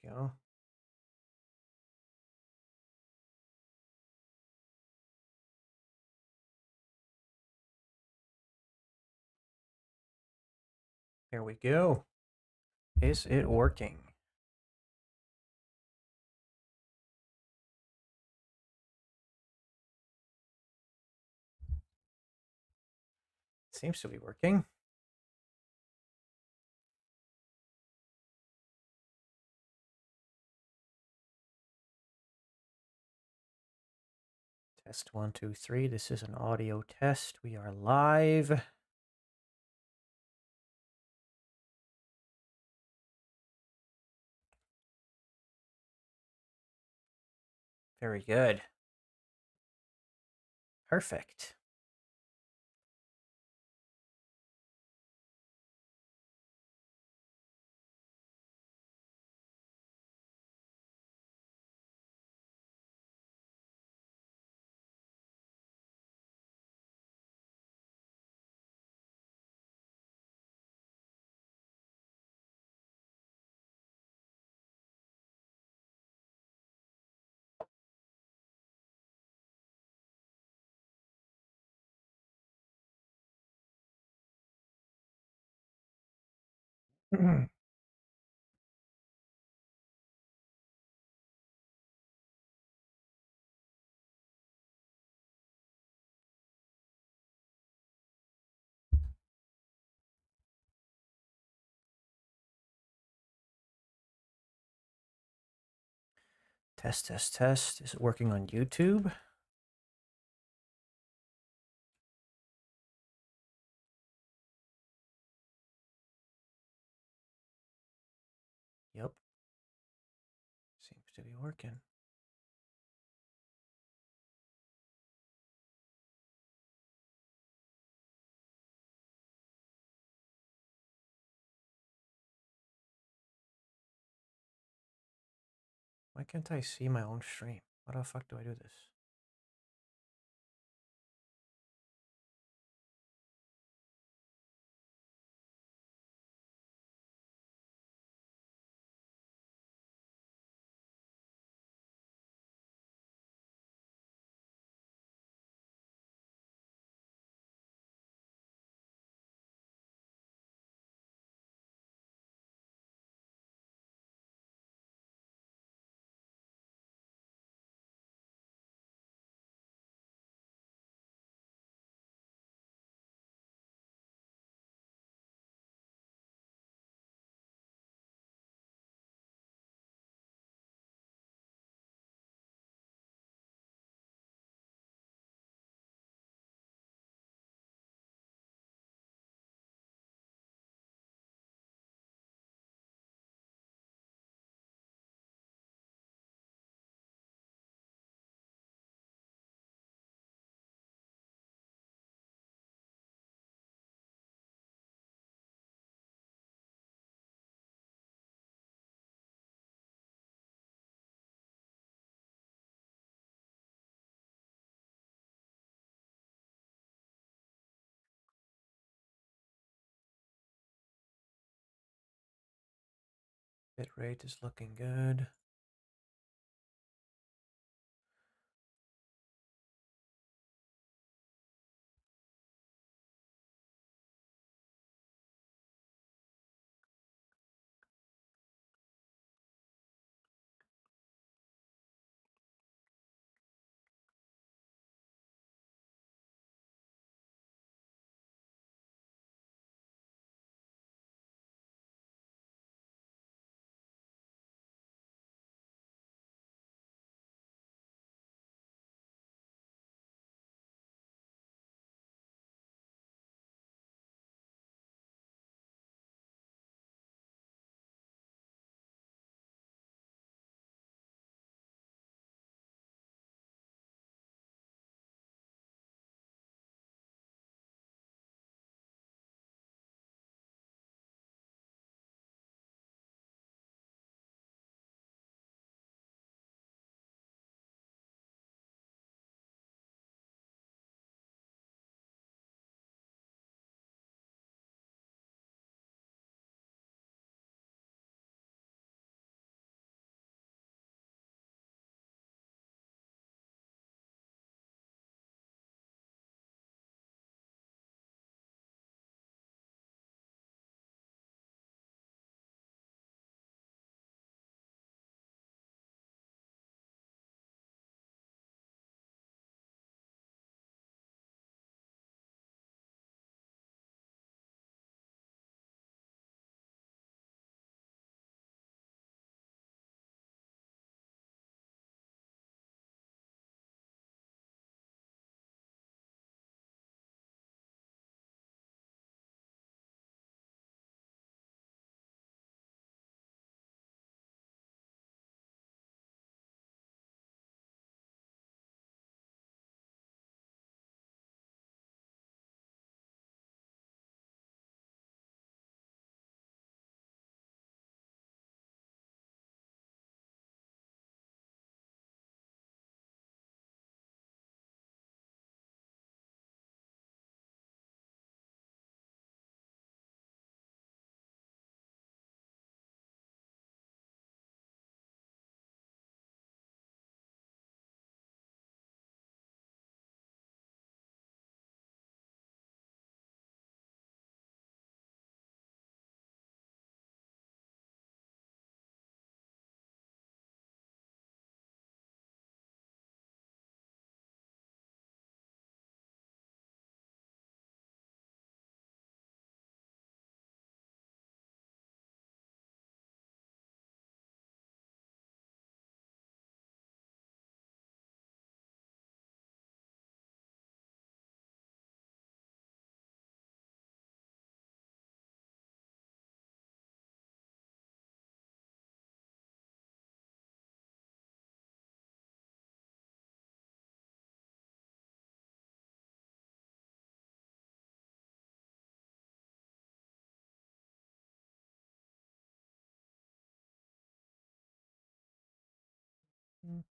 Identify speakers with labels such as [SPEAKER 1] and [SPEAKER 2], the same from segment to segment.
[SPEAKER 1] go. There we go. Is it working? Seems to be working. Test 1, 2, 3. This is an audio test. We are live. Very good. Perfect. Test, test, test. Is it working on YouTube? Yep. Seems to be working. Why can't I see my own stream? How the fuck do I do this? Bitrate is looking good.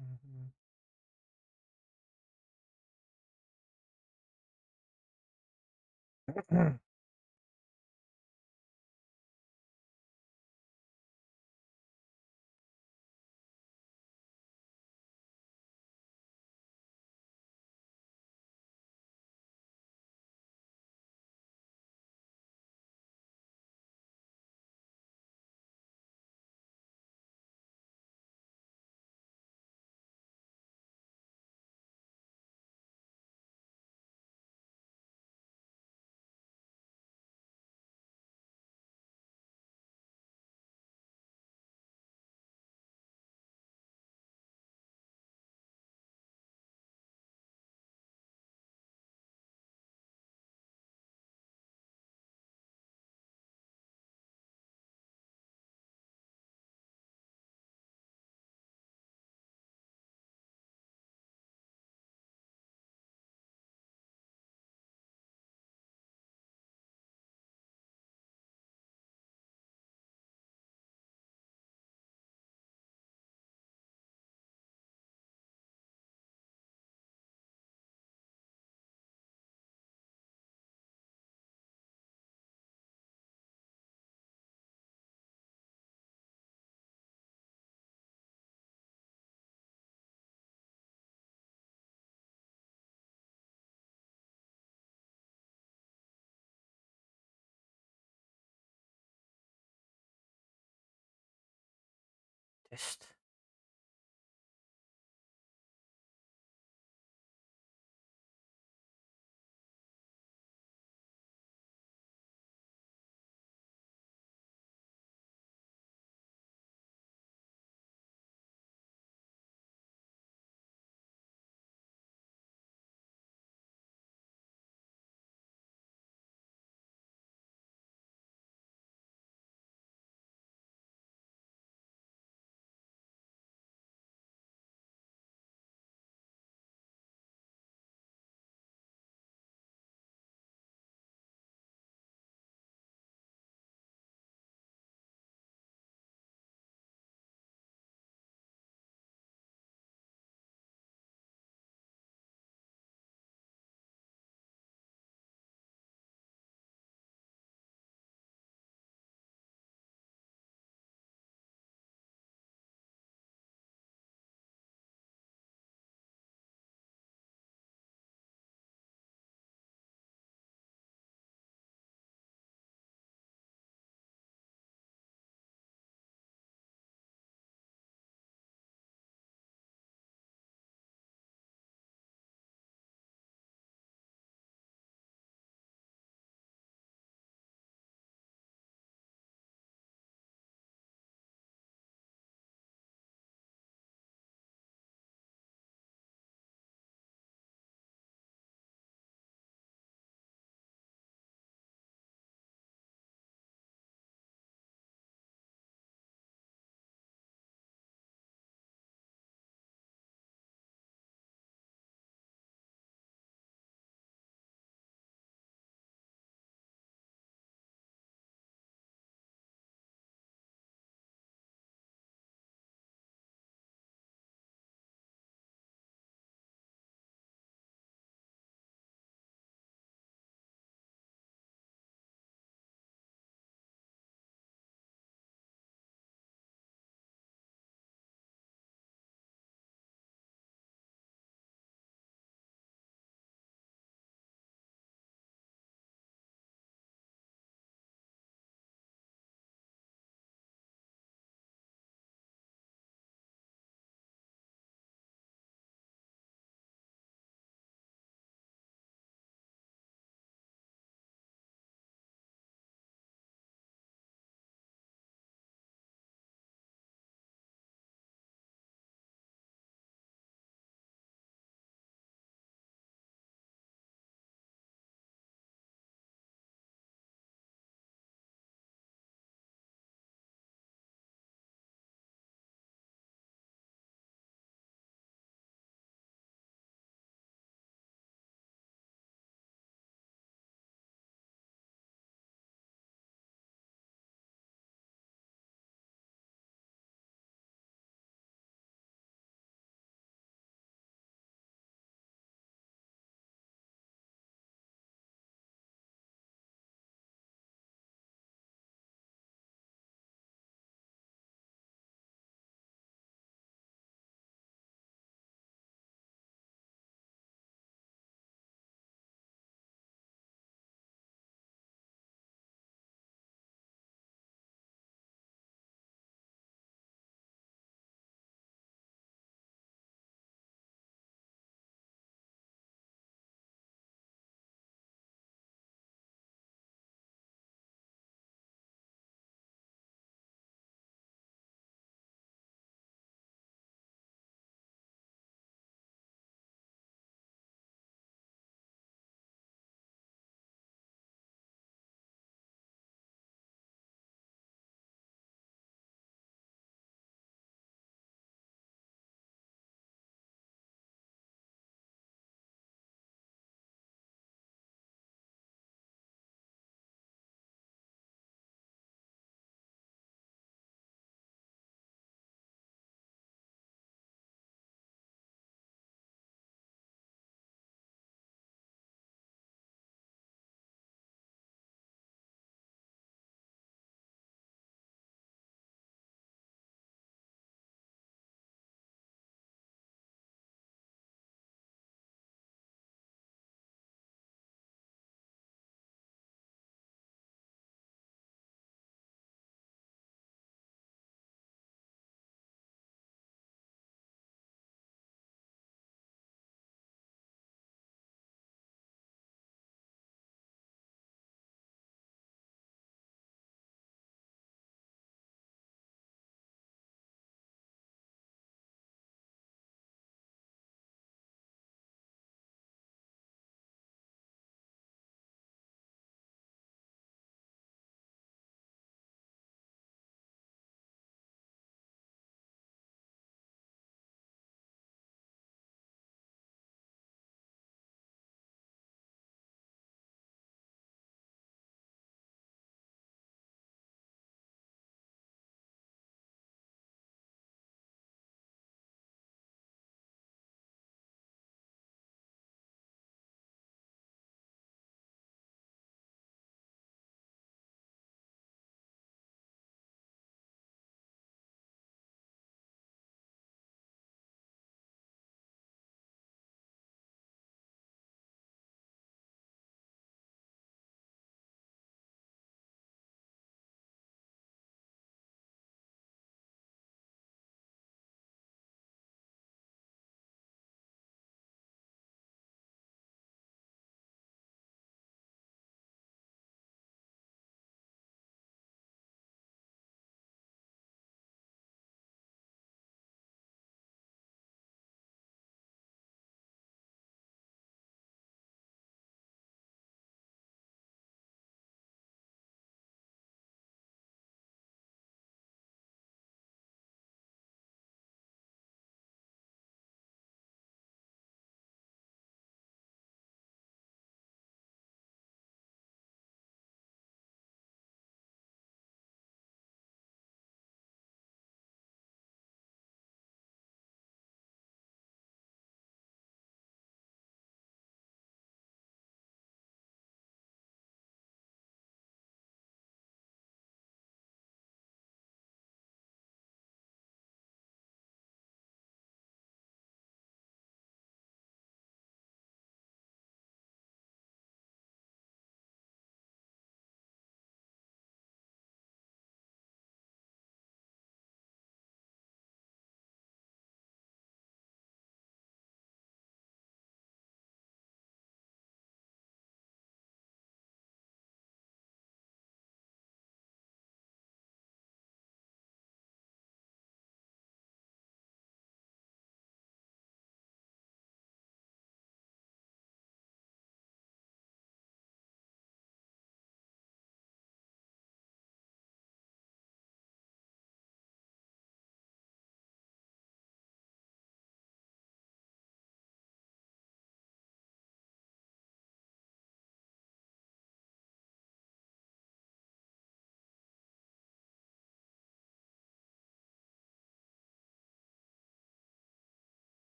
[SPEAKER 1] Mhm. Test.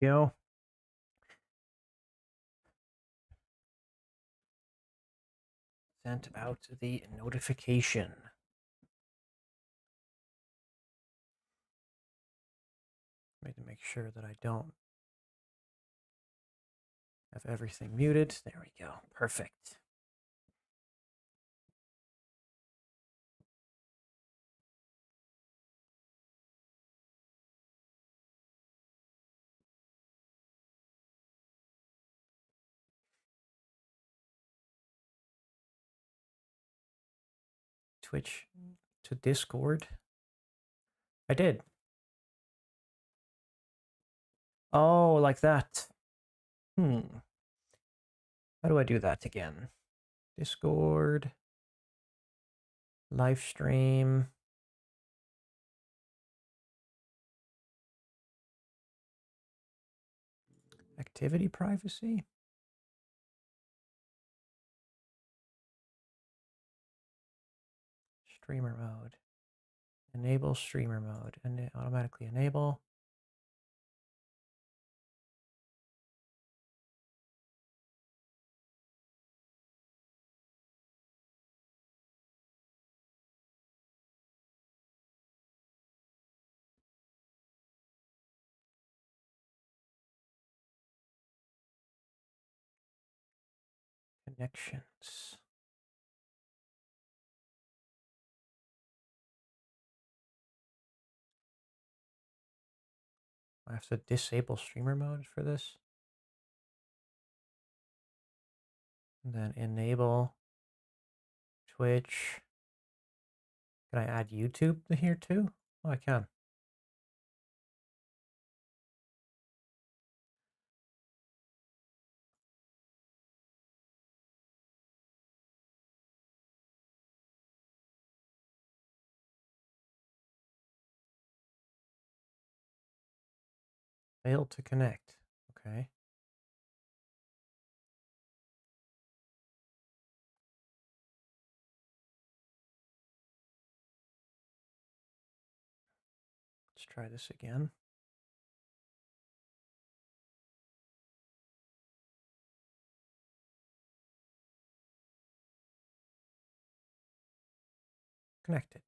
[SPEAKER 1] Go. Sent out the notification. I need to make sure that I don't have everything muted. There we go. Perfect. Twitch to Discord. I did. Oh, like that. How do I do that again? Discord. Livestream. Activity privacy. Streamer mode. Enable streamer mode. And automatically enable. Connections. I have to disable streamer mode for this. And then enable Twitch. Can I add YouTube here too? Oh, I can. Failed to connect. Okay. Let's try this again. Connected.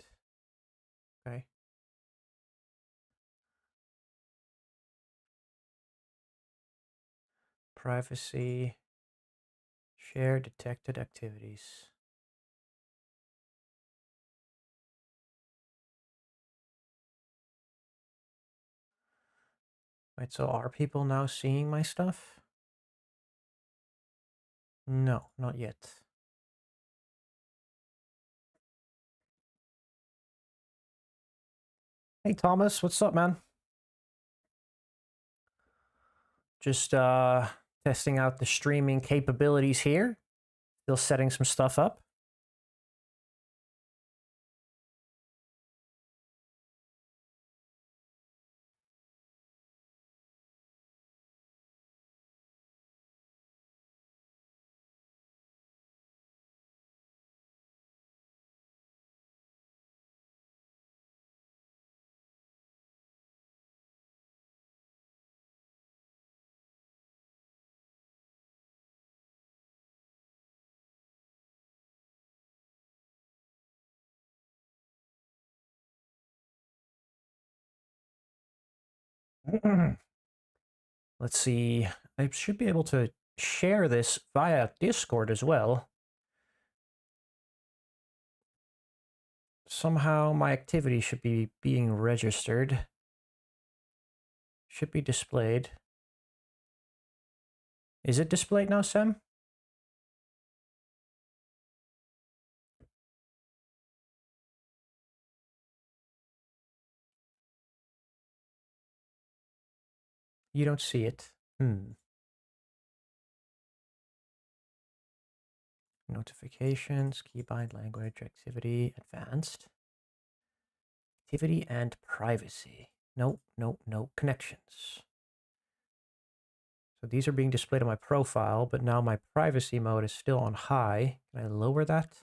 [SPEAKER 1] Okay. Privacy. Share detected activities. Right, so are people now seeing my stuff? No, not yet. Hey Thomas, what's up, man? Just testing out the streaming capabilities here. Still setting some stuff up. Let's see. I should be able to share this via Discord as well. Somehow my activity should be being registered. Should be displayed. Is it displayed now, Sam? You don't see it. Notifications, keybind, language, activity, advanced. Activity and privacy. Nope, nope, nope. Connections. So these are being displayed on my profile, but now my privacy mode is still on high. Can I lower that?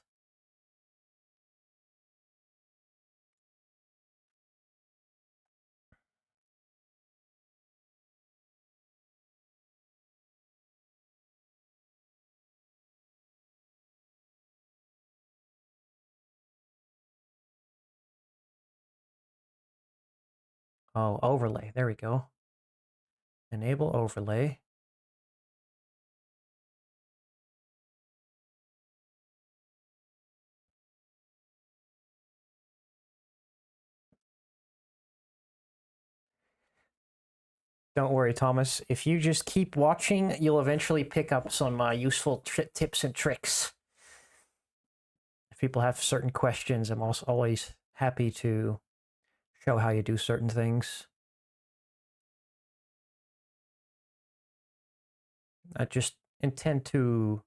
[SPEAKER 1] Oh, overlay. There we go. Enable overlay. Don't worry, Thomas. If you just keep watching, you'll eventually pick up some useful tips and tricks. If people have certain questions, I'm also always happy to show how you do certain things. I just intend to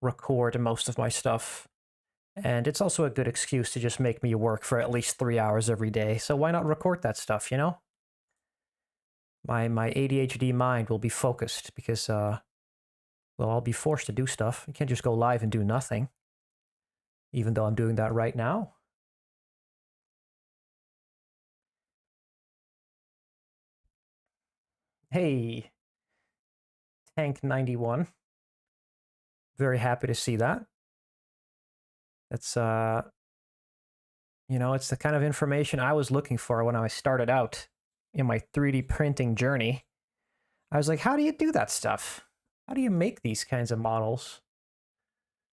[SPEAKER 1] record most of my stuff, and it's also a good excuse to just make me work for at least 3 hours every day. So why not record that stuff, you know? My ADHD mind will be focused because, well, I'll be forced to do stuff. I can't just go live and do nothing, even though I'm doing that right now. Hey, Tank 91. Very happy to see that. That's, you know, it's the kind of information I was looking for when I started out in my 3D printing journey. I was like, how do you do that stuff? How do you make these kinds of models?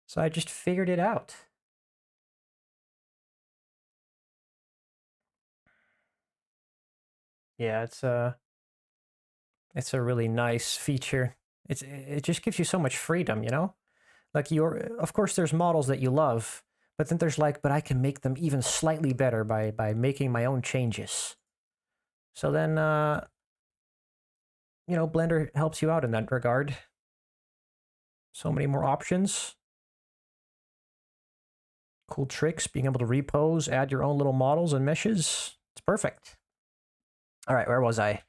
[SPEAKER 1] So I just figured it out. Yeah, it's a really nice feature. It just gives you so much freedom, you know? Like of course there's models that you love, but then there's like, but I can make them even slightly better by making my own changes. So then you know, Blender helps you out in that regard. So many more options. Cool tricks, being able to repose, add your own little models and meshes. It's perfect. All right, where was I?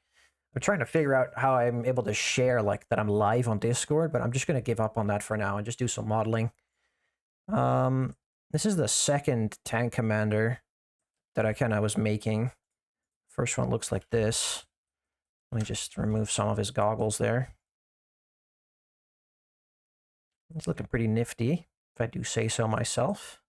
[SPEAKER 1] I'm trying to figure out how I'm able to share like that I'm live on Discord, but I'm just going to give up on that for now and just do some modeling. This is the second tank commander that I kind of was making. First one looks like this. Let me just remove some of his goggles there. It's looking pretty nifty, if I do say so myself.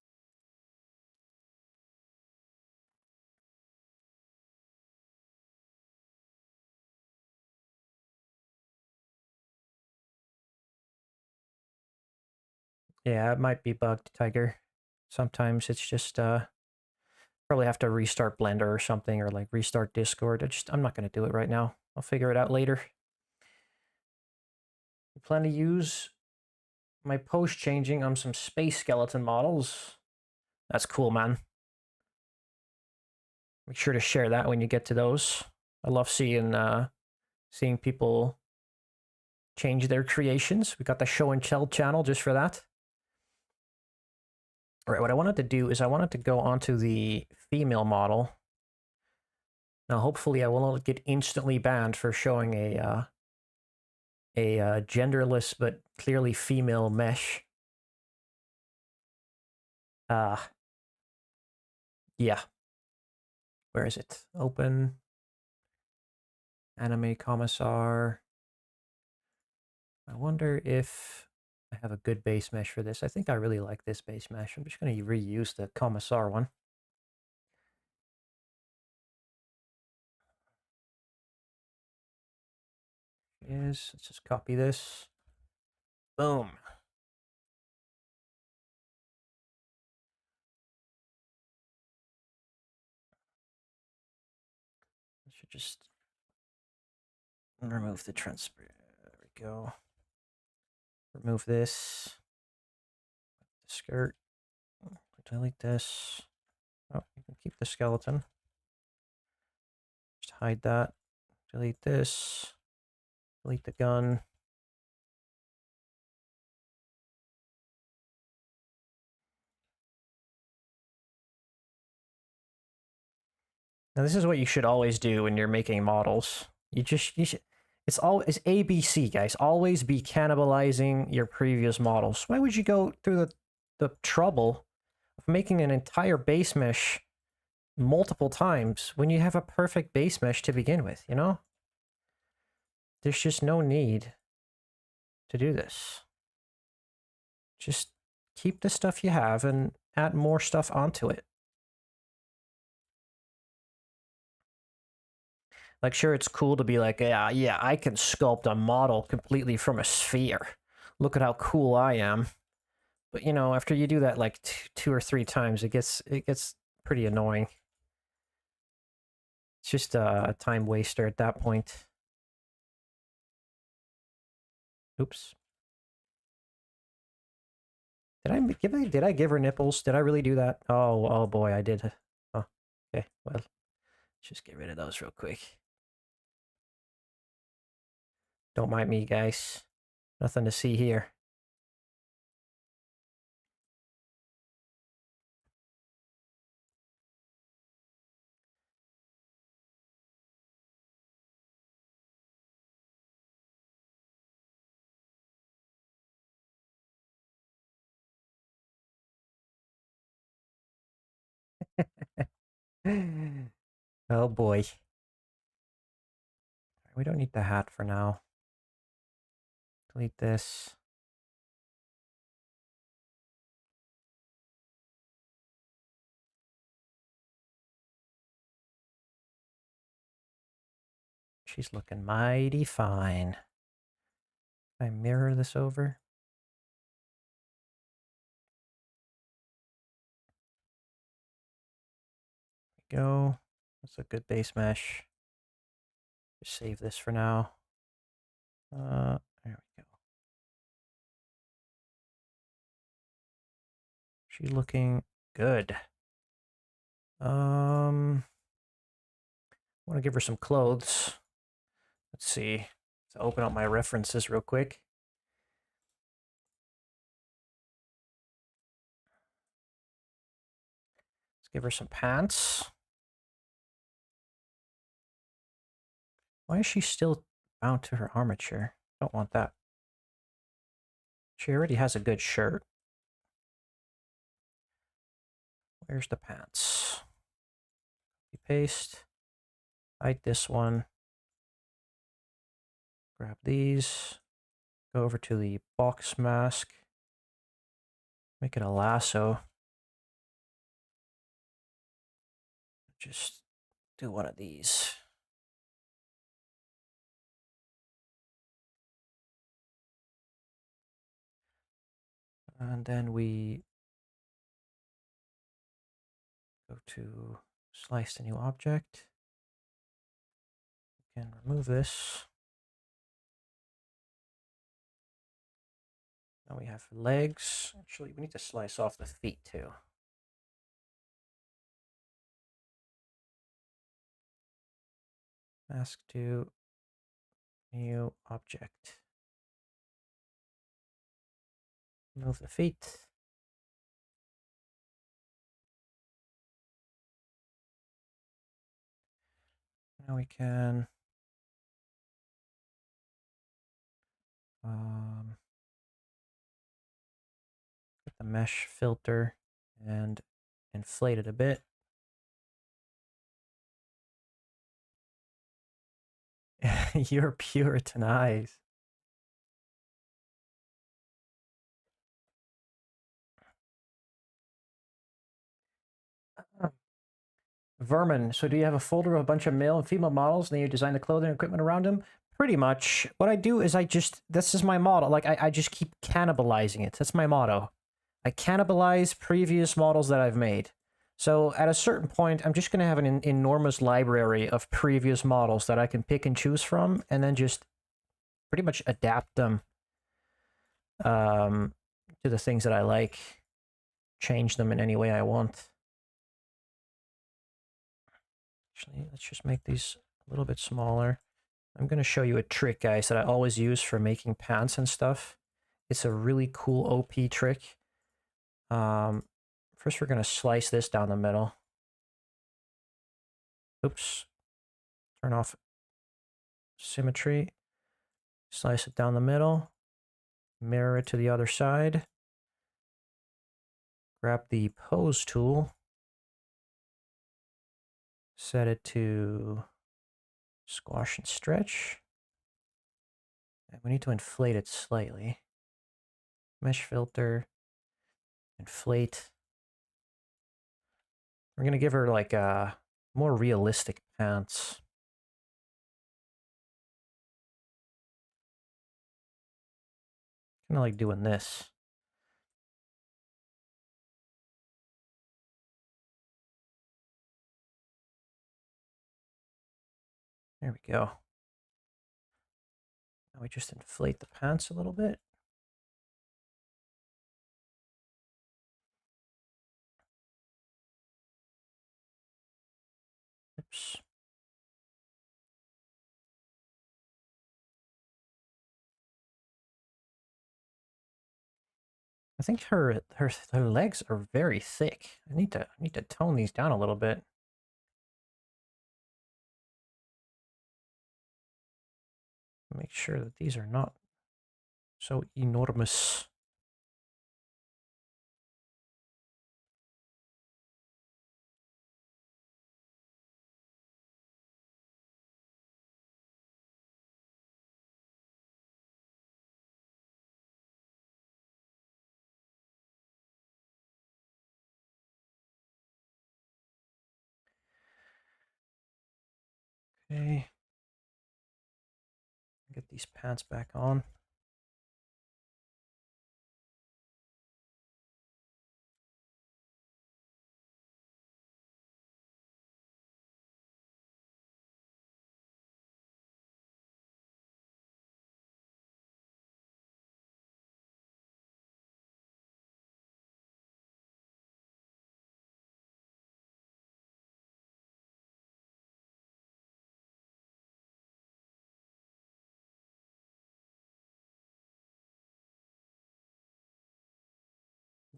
[SPEAKER 1] Yeah, it might be bugged, Tiger. Sometimes it's just probably have to restart Blender or something, or like restart Discord. I'm not going to do it right now. I'll figure it out later. I plan to use my post changing on some space skeleton models. That's cool, man. Make sure to share that when you get to those. I love seeing people change their creations. We got the show and tell channel just for that. All right, what I wanted to do is I wanted to go onto the female model. Now, hopefully, I will not get instantly banned for showing a genderless but clearly female mesh. Yeah. Where is it? Open. Anime Commissar. I wonder if I have a good base mesh for this. I think I really like this base mesh. I'm just going to reuse the Commissar one. Let's just copy this. Boom. I should just remove the transfer. There we go. Remove this. The skirt. Delete this. Oh, you can keep the skeleton. Just hide that. Delete this. Delete the gun. Now this is what you should always do when you're making models. You should, it's ABC, guys. Always be cannibalizing your previous models. Why would you go through the trouble of making an entire base mesh multiple times when you have a perfect base mesh to begin with, you know? There's just no need to do this. Just keep the stuff you have and add more stuff onto it. Like, sure, it's cool to be like, yeah, I can sculpt a model completely from a sphere. Look at how cool I am. But, you know, after you do that like two or three times, it gets pretty annoying. It's just a time waster at that point. Oops. Did I give her nipples? Did I really do that? Oh boy, I did. Oh, okay. Well, let's just get rid of those real quick. Don't mind me, guys. Nothing to see here. Oh boy. We don't need the hat for now. Delete this. She's looking mighty fine. Can I mirror this over? There we go. That's a good base mesh. Just save this for now. There we go. She's looking good. I want to give her some clothes. Let's see. Let's open up my references real quick. Let's give her some pants. Why is she still bound to her armature? Don't want that. She already has a good shirt. Where's the pants? Copy paste. Hide this one. Grab these. Go over to the box mask. Make it a lasso. Just do one of these. And then we go to slice the new object. We can remove this. Now we have legs. Actually, we need to slice off the feet too. Mask to new object. Remove the feet. Now we can get the mesh filter and inflate it a bit. Your Puritan eyes. Vermin, so do you have a folder of a bunch of male and female models and then you design the clothing and equipment around them? Pretty much. What I do is this is my model. Like, I just keep cannibalizing it. That's my motto. I cannibalize previous models that I've made. So at a certain point, I'm just going to have an enormous library of previous models that I can pick and choose from and then just pretty much adapt them to the things that I like. Change them in any way I want. Actually, let's just make these a little bit smaller. I'm going to show you a trick, guys, that I always use for making pants and stuff. It's a really cool OP trick. First, we're going to slice this down the middle. Oops. Turn off symmetry. Slice it down the middle. Mirror it to the other side. Grab the pose tool. Set it to squash and stretch. And we need to inflate it slightly. Mesh filter. Inflate. We're going to give her like a more realistic pants. Kind of like doing this. There we go. Now we just inflate the pants a little bit. Oops. I think her legs are very thick. I need to tone these down a little bit. Make sure that these are not so enormous. Okay. Get these pants back on.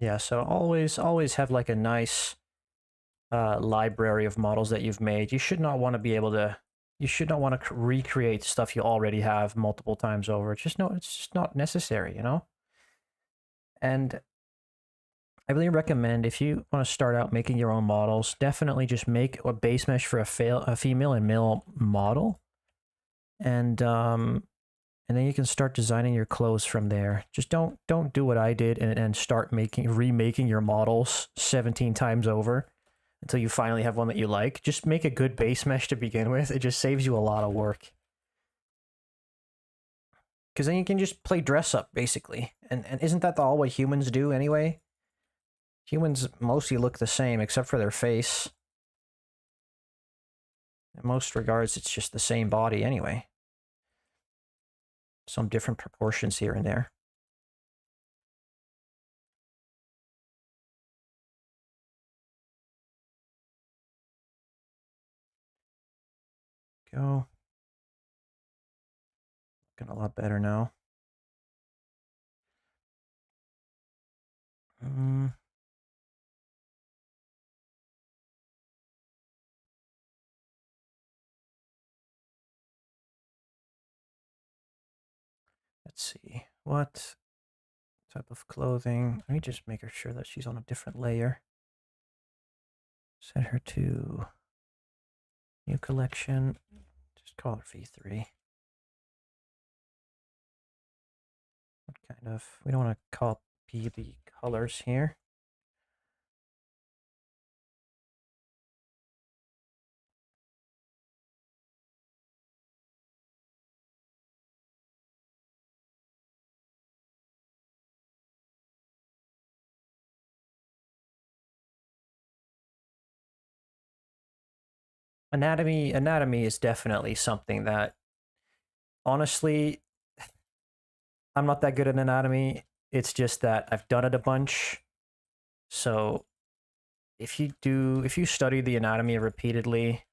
[SPEAKER 1] Yeah, so always have like a nice library of models that you've made. You should not want to be able to, you should not want to recreate stuff you already have multiple times over. It's just not necessary, you know? And I really recommend, if you want to start out making your own models, definitely just make a base mesh for a female and male model. And then you can start designing your clothes from there. Just don't do what I did and start remaking your models 17 times over until you finally have one that you like. Just make a good base mesh to begin with. It just saves you a lot of work. Because then you can just play dress up, basically. And isn't that all what humans do anyway? Humans mostly look the same, except for their face. In most regards, it's just the same body anyway. Some different proportions here and there. Go. Looking a lot better now. Let's see. What type of clothing? Let me just make her sure that she's on a different layer. Set her to new collection. Just call her V3. What kind of, we don't want to copy the colors here. Anatomy is definitely something that, honestly, I'm not that good at anatomy. It's just that I've done it a bunch. So if you study the anatomy repeatedly,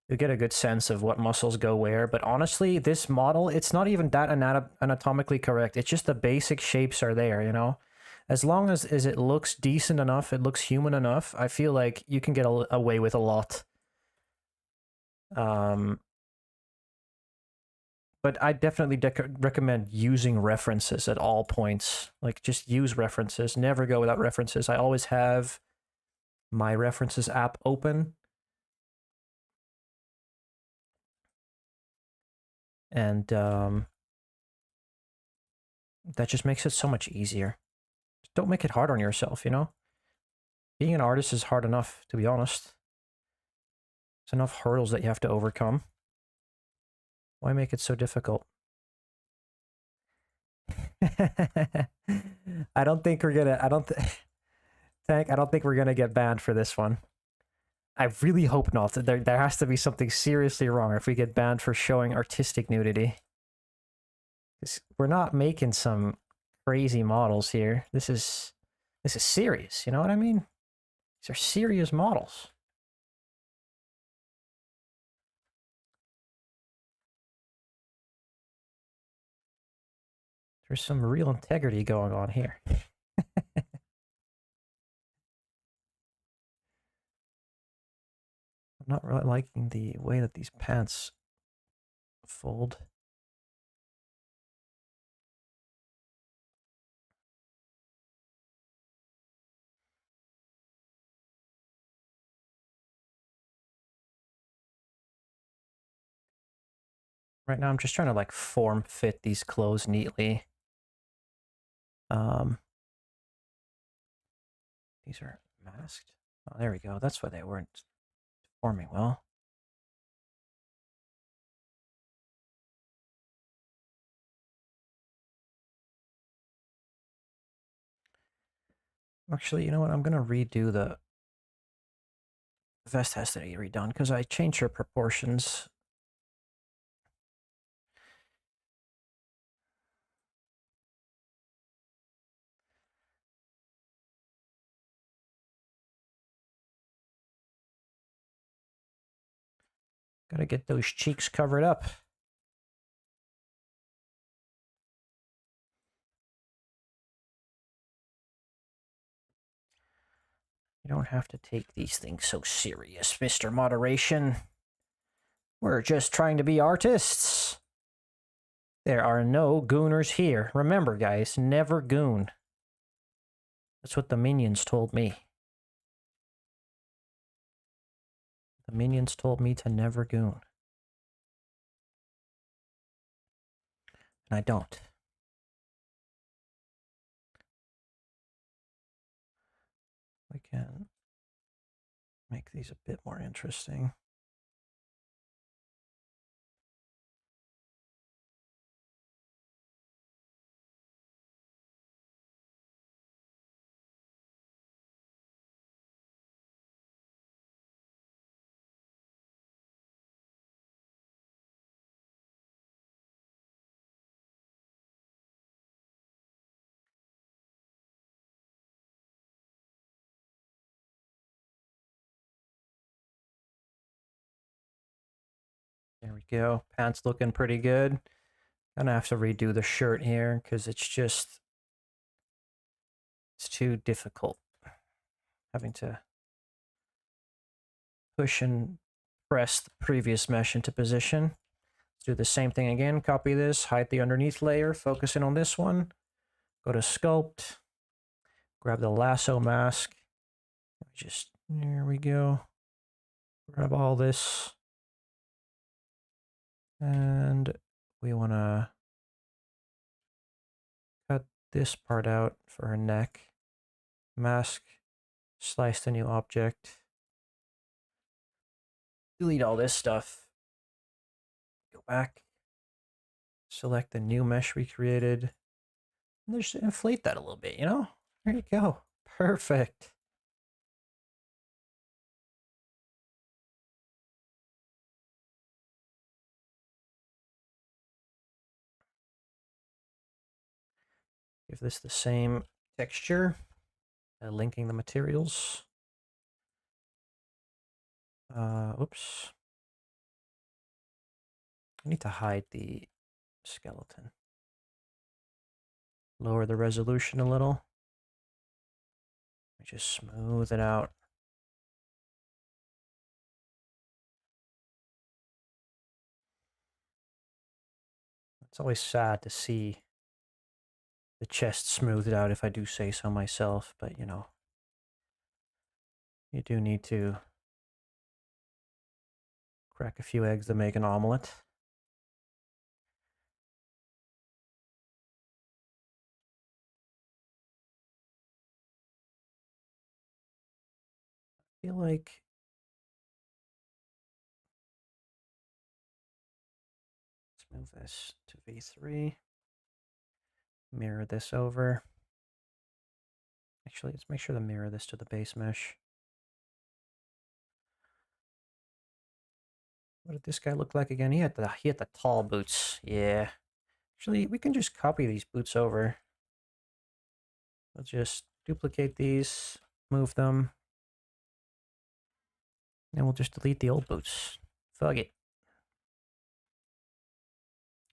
[SPEAKER 1] you get a good sense of what muscles go where. But honestly, this model, it's not even that anatomically correct. It's just the basic shapes are there, you know? As long as it looks decent enough, it looks human enough, I feel like you can get away with a lot. But I definitely recommend using references at all points. Like, just use references. Never go without references. I always have my references app open. And that just makes it so much easier. Don't make it hard on yourself, you know? Being an artist is hard enough, to be honest. It's enough hurdles that you have to overcome. Why make it so difficult? I don't think we're gonna. Tank. I don't think we're gonna get banned for this one. I really hope not. There has to be something seriously wrong if we get banned for showing artistic nudity. We're not making some crazy models here. This is serious. You know what I mean? These are serious models. There's some real integrity going on here. I'm not really liking the way that these pants fold. Right now I'm just trying to like form fit these clothes neatly. These are masked. Oh, there we go. That's why they weren't forming well. Actually, you know what? I'm gonna redo the vest has to be redone because I changed her proportions. Gotta get those cheeks covered up. You don't have to take these things so serious, Mr. Moderation. We're just trying to be artists. There are no gooners here. Remember, guys, never goon. That's what the minions told me. The minions told me to never goon. And I don't. We can make these a bit more interesting. There we go. Pants looking pretty good. Gonna have to redo the shirt here because it's too difficult having to push and press the previous mesh into position. Let's do the same thing again. Copy this, hide the underneath layer, focus in on this one. Go to sculpt, grab the lasso mask. Just, there we go. Grab all this. And we want to cut this part out for her neck. Mask, slice the new object. Delete all this stuff. Go back. Select the new mesh we created. And just inflate that a little bit, you know? There you go. Perfect. Give this the same texture. Linking the materials. Oops. I need to hide the skeleton. Lower the resolution a little. Just smooth it out. It's always sad to see the chest smoothed out, if I do say so myself, but you know, you do need to crack a few eggs to make an omelet. I feel like let's move this to V3. Mirror this over. Actually, let's make sure to mirror this to the base mesh. What did this guy look like again? He had the tall boots. Yeah. Actually, we can just copy these boots over. We'll just duplicate these, move them, and we'll just delete the old boots. Fuck it.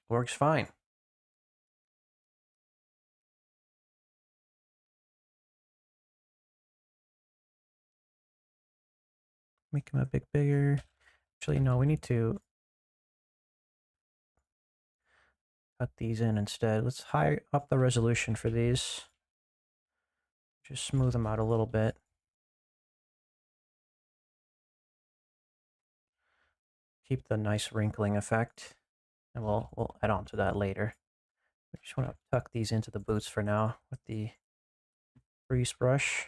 [SPEAKER 1] Works fine. Make them a bit bigger. Actually, no, we need to cut these in instead. Let's high up the resolution for these. Just smooth them out a little bit. Keep the nice wrinkling effect. And we'll add on to that later. We just want to tuck these into the boots for now with the grease brush.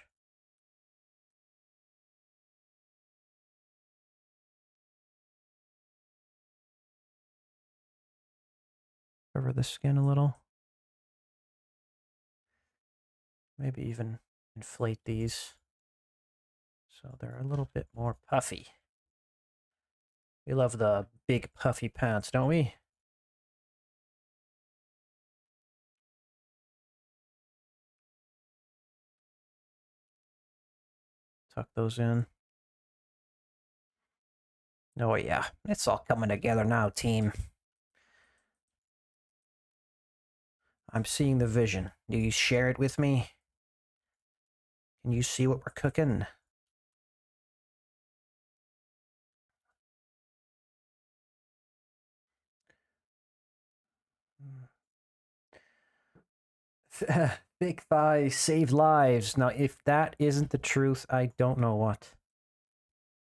[SPEAKER 1] Cover the skin a little. Maybe even inflate these so they're a little bit more puffy. We love the big puffy pants, don't we? Tuck those in. Oh yeah, it's all coming together now, team. I'm seeing the vision. Do you share it with me? Can you see what we're cooking? Big thighs save lives. Now, if that isn't the truth, I don't know what.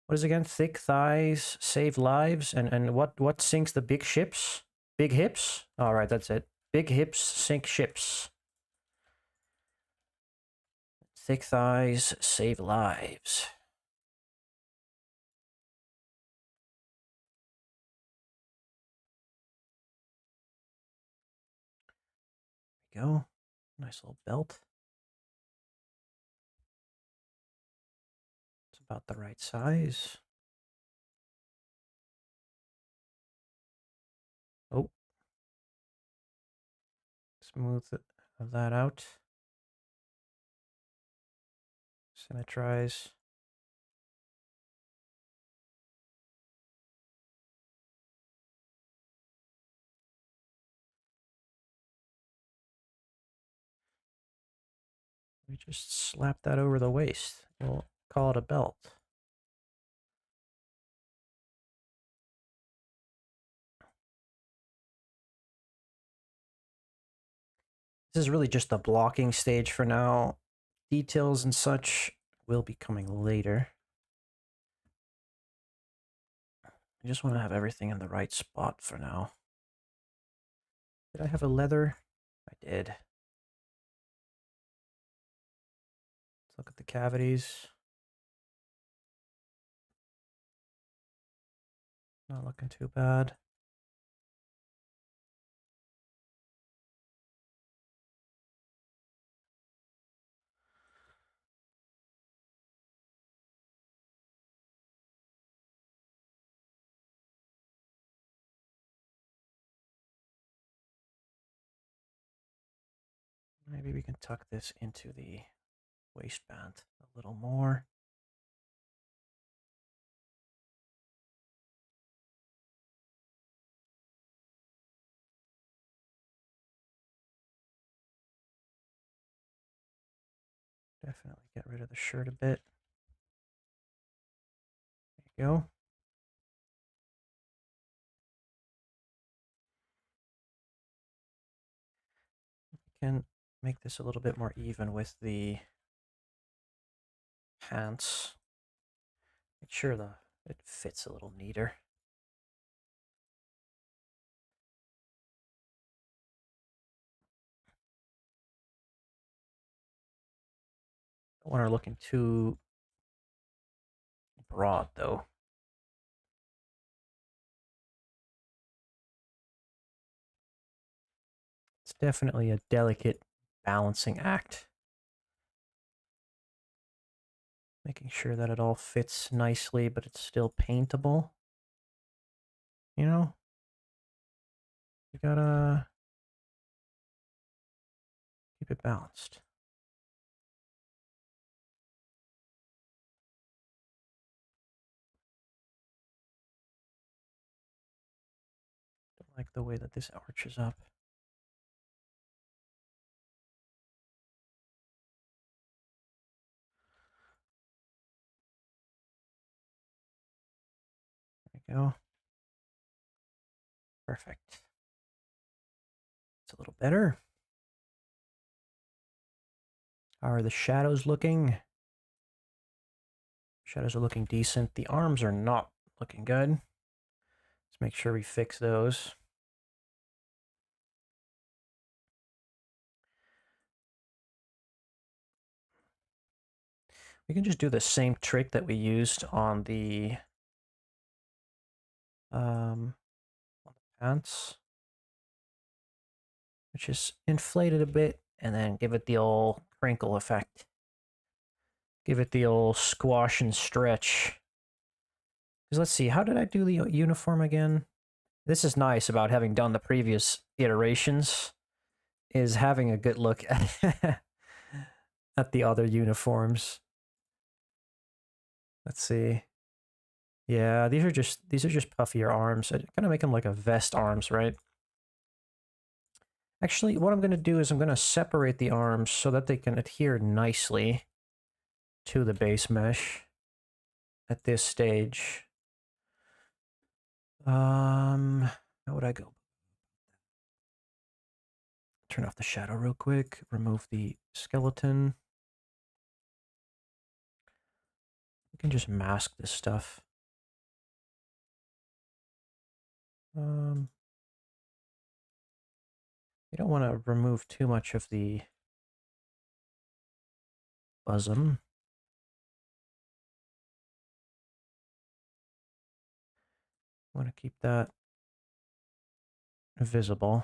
[SPEAKER 1] What is it again? Thick thighs save lives, and what sinks the big ships? Big hips. All right, that's it. Big hips sink ships. Thick thighs save lives. There we go. Nice little belt. It's about the right size. Oh. Smooth that out. Symmetrize. We just slap that over the waist. We'll call it a belt. This is really just the blocking stage for now. Details and such will be coming later. I just want to have everything in the right spot for now. Did I have a leather? I did. Let's look at the cavities. Not looking too bad. Maybe we can tuck this into the waistband a little more. Definitely get rid of the shirt a bit. There you go. We can make this a little bit more even with the pants. Make sure it fits a little neater. Don't want her looking too broad though. It's definitely a delicate balancing act. Making sure that it all fits nicely, but it's still paintable. You know? You gotta keep it balanced. Don't like the way that this arches up. There we go. Perfect. It's a little better. How are the shadows looking? Shadows are looking decent. The arms are not looking good. Let's make sure we fix those. We can just do the same trick that we used on the pants, which is inflate it a bit and then give it the old crinkle effect. Give it the old squash and stretch. Because let's see, how did I do the uniform again? This is nice about having done the previous iterations, is having a good look at, at the other uniforms. Let's see. Yeah, these are just puffier arms. I kind of make them like a vest arms, right? Actually, what I'm going to do is I'm going to separate the arms so that they can adhere nicely to the base mesh at this stage. How would I go? Turn off the shadow real quick. Remove the skeleton. We can just mask this stuff. You don't want to remove too much of the bosom. Want to keep that visible.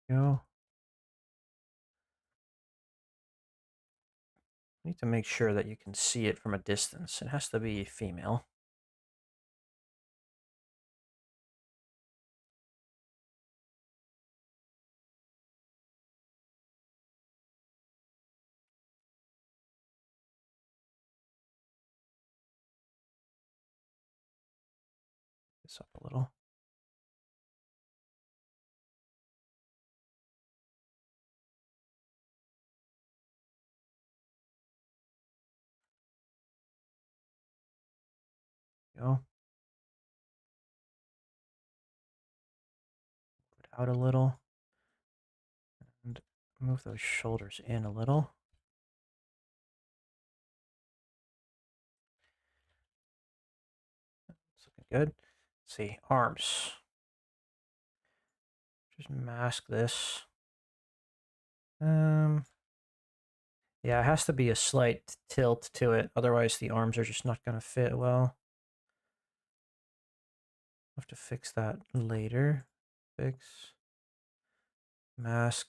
[SPEAKER 1] There we go. Need to make sure that you can see it from a distance. It has to be female. This up a little. Go. Put out a little. And move those shoulders in a little. It's looking good. Let's see, arms. Just mask this. Yeah, it has to be a slight tilt to it, otherwise the arms are just not going to fit well. I'll have to fix that later. Fix. Mask.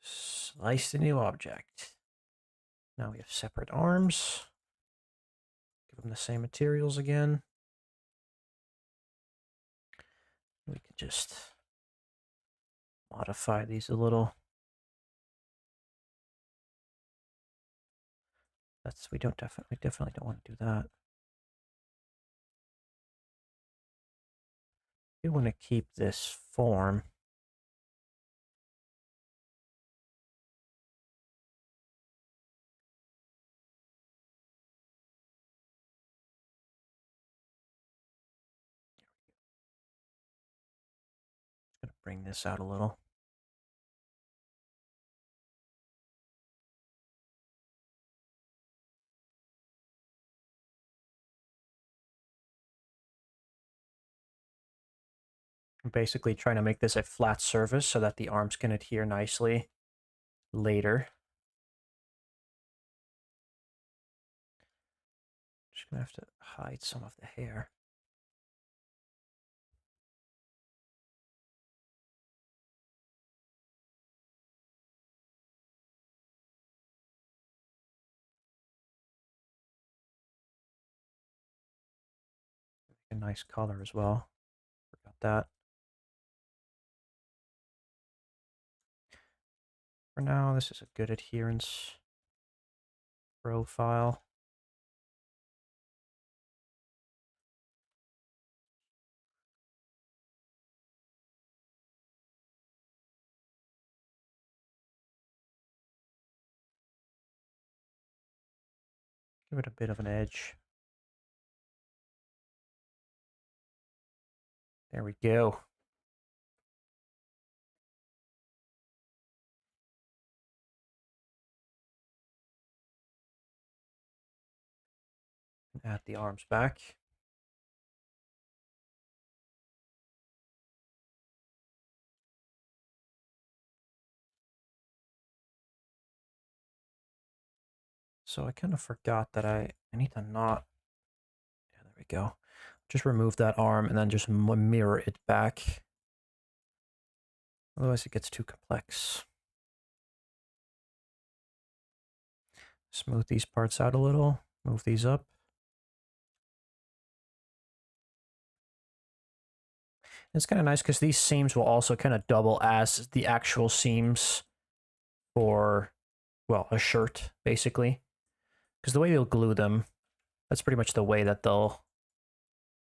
[SPEAKER 1] Slice the new object. Now we have separate arms. Give them the same materials again. We can just modify these a little. We definitely don't want to do that. We want to keep this form. Just going to bring this out a little. I'm basically trying to make this a flat surface so that the arms can adhere nicely later. Just gonna have to hide some of the hair. A nice color as well. Forgot that. For now, this is a good adherence profile. Give it a bit of an edge. There we go. Add the arms back. So I kind of forgot that I need to not. Yeah, there we go. Just remove that arm and then just mirror it back. Otherwise it gets too complex. Smooth these parts out a little. Move these up. It's kind of nice because these seams will also kind of double as the actual seams for, well, a shirt, basically. Because the way you'll glue them, that's pretty much the way that they'll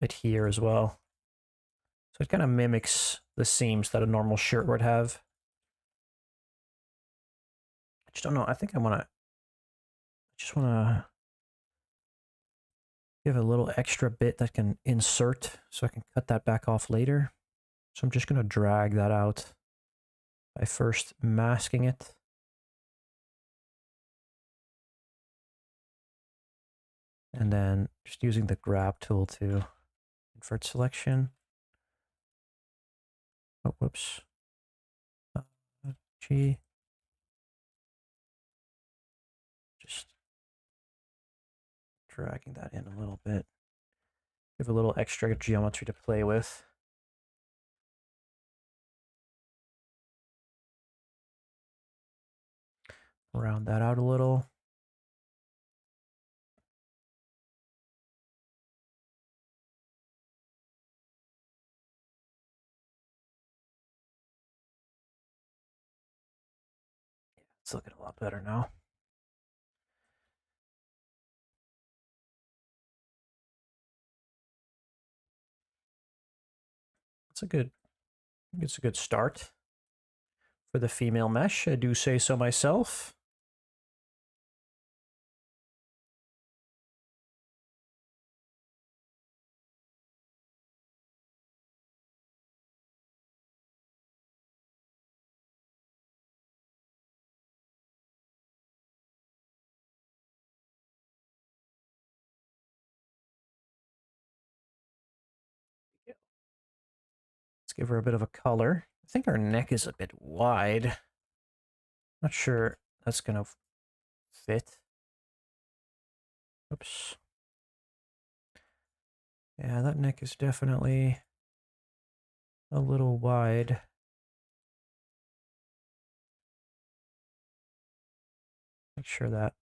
[SPEAKER 1] adhere as well. So it kind of mimics the seams that a normal shirt would have. I just don't know. I think I just want to give a little extra bit that can insert so I can cut that back off later. So I'm just going to drag that out by first masking it. And then just using the grab tool to invert selection. Oh, whoops. G. Just dragging that in a little bit. Give a little extra geometry to play with. Round that out a little. Yeah, it's looking a lot better now. It's a good start for the female mesh. I do say so myself. Let's give her a bit of a color. I think our neck is a bit wide. Not sure that's gonna fit. Oops. Yeah, that neck is definitely a little wide. Make sure that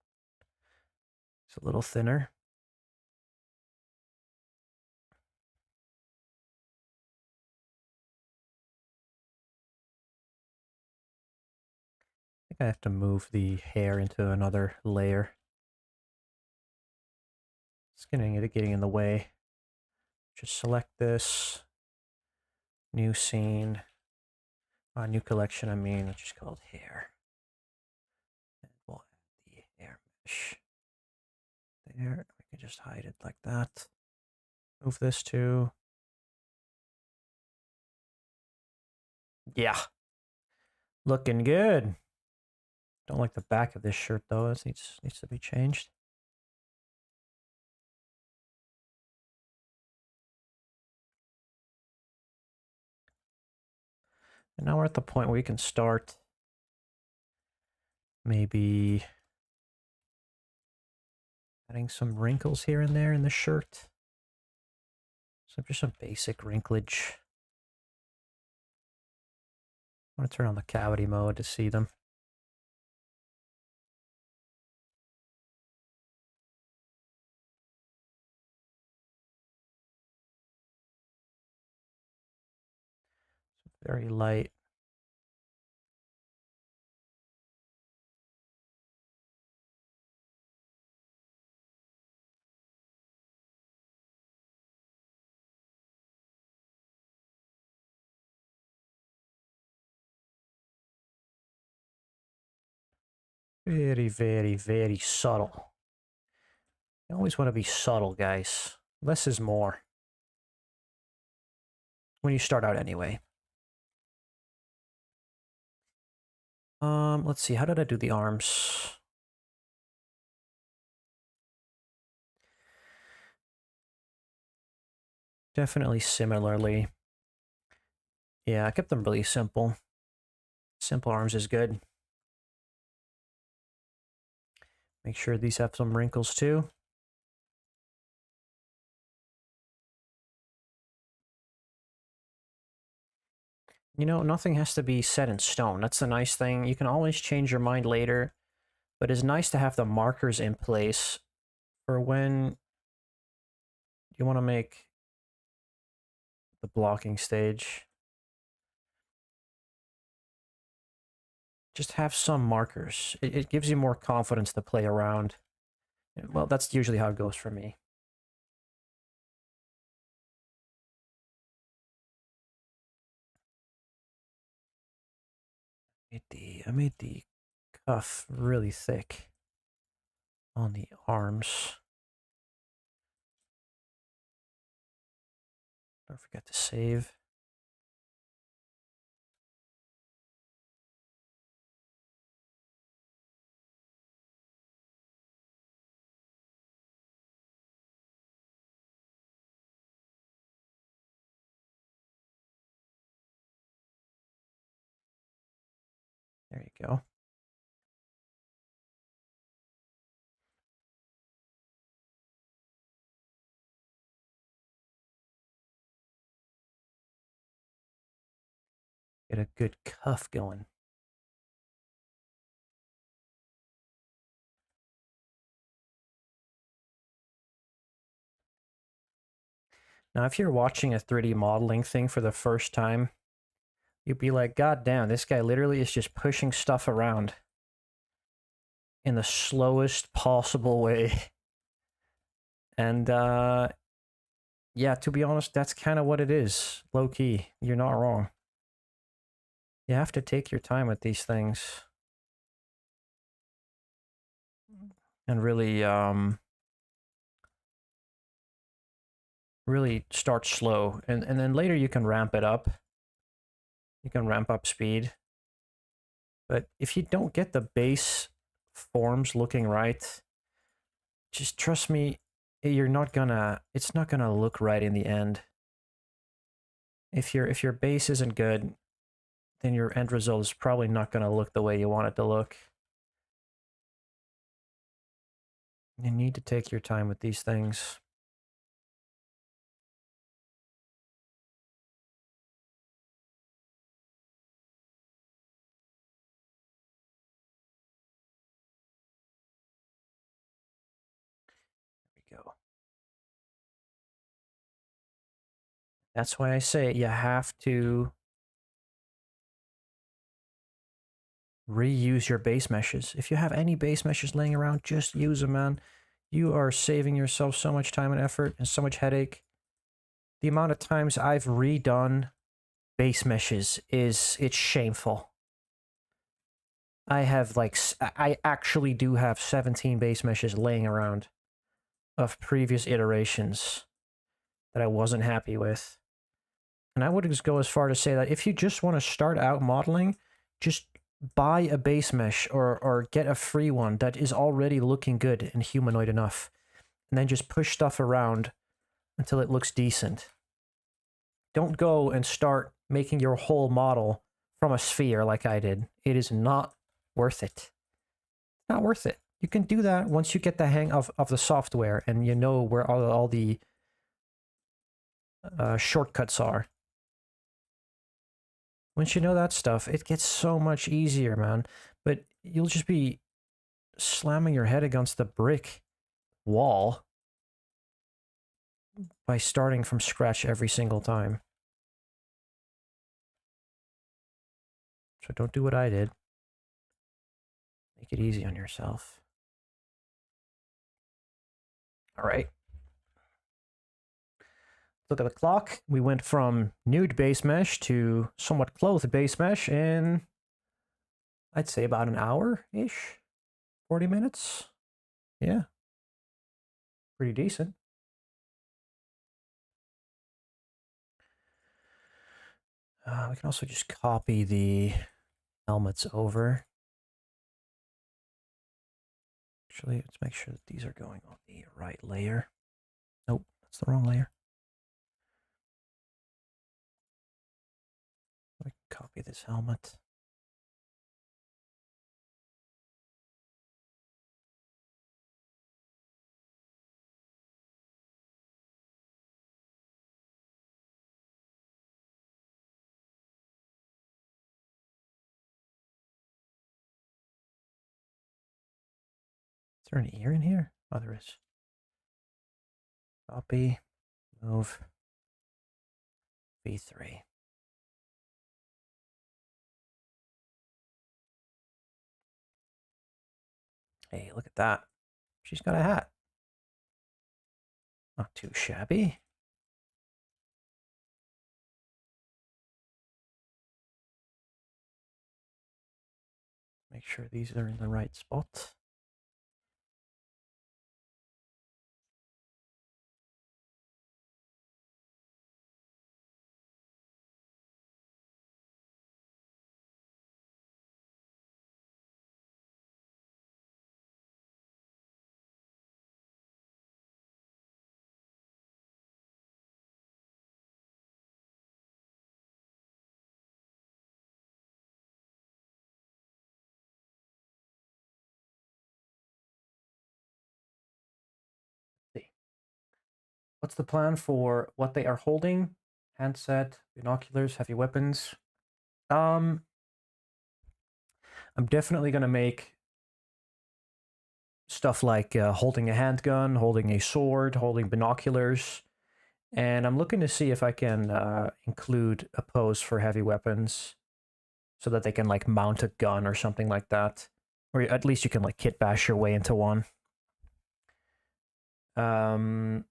[SPEAKER 1] it's a little thinner. I think I have to move the hair into another layer. It's getting in the way. Just select this. New scene. New collection, I mean, which is called hair. And we'll add the hair mesh. There, we can just hide it like that. Move this to. Yeah. Looking good. Don't like the back of this shirt though. It needs to be changed. And now we're at the point where we can start maybe adding some wrinkles here and there in the shirt. So just some basic wrinklage. I want to turn on the cavity mode to see them. Very light. Very, very, very subtle. You always want to be subtle, guys. Less is more. When you start out anyway. Let's see, how did I do the arms? Definitely similarly. Yeah, I kept them really simple. Simple arms is good. Make sure these have some wrinkles too. You know, nothing has to be set in stone. That's the nice thing. You can always change your mind later, but it's nice to have the markers in place for when you want to make the blocking stage. Just have some markers. It gives you more confidence to play around. Well, that's usually how it goes for me. I made the cuff really thick on the arms. Don't forget to save. There you go. Get a good cuff going. Now, if you're watching a 3D modeling thing for the first time, you'd be like, God damn, this guy literally is just pushing stuff around in the slowest possible way. And, yeah, to be honest, that's kind of what it is. Low key. You're not wrong. You have to take your time with these things. And really, really start slow. And then later you can ramp it up. You can ramp up speed. But if you don't get the base forms looking right, just trust me, it's not gonna look right in the end. If your base isn't good, then your end result is probably not gonna look the way you want it to look. You need to take your time with these things. There we go. That's why I say you have to reuse your base meshes. If you have any base meshes laying around, just use them, man. You are saving yourself so much time and effort and so much headache. The amount of times I've redone base meshes it's shameful. I actually do have 17 base meshes laying around of previous iterations that I wasn't happy with. And I would just go as far to say that if you just want to start out modeling, just buy a base mesh or get a free one that is already looking good and humanoid enough. And then just push stuff around until it looks decent. Don't go and start making your whole model from a sphere like I did. It is not worth it. Not worth it. You can do that once you get the hang of the software and you know where all the shortcuts are. Once you know that stuff, it gets so much easier, man. But you'll just be slamming your head against the brick wall by starting from scratch every single time. So don't do what I did. Make it easy on yourself. All right. Look at the clock. We went from nude base mesh to somewhat clothed base mesh in, I'd say, about an hour-ish. 40 minutes. Yeah. Pretty decent. We can also just copy the helmets over. Actually, let's make sure that these are going on the right layer. Nope, that's the wrong layer. I can copy this helmet. Is there an ear in here? Oh, there is. Copy, move, V3. Hey, look at that. She's got a hat. Not too shabby. Make sure these are in the right spot. See. What's the plan for what they are holding? Handset, binoculars, heavy weapons. I'm definitely going to make stuff like holding a handgun, holding a sword, holding binoculars. And I'm looking to see if I can include a pose for heavy weapons so that they can like mount a gun or something like that. Or at least you can like kitbash your way into one. I'm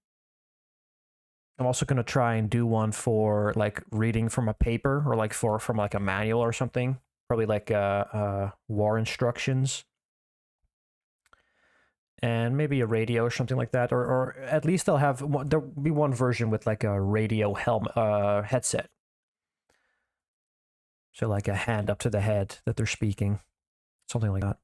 [SPEAKER 1] also going to try and do one for like reading from a paper or like from like a manual or something. Probably like war instructions. And maybe a radio or something like that, or at least they'll have there'll be one version with like a radio headset, so like a hand up to the head that they're speaking, something like that.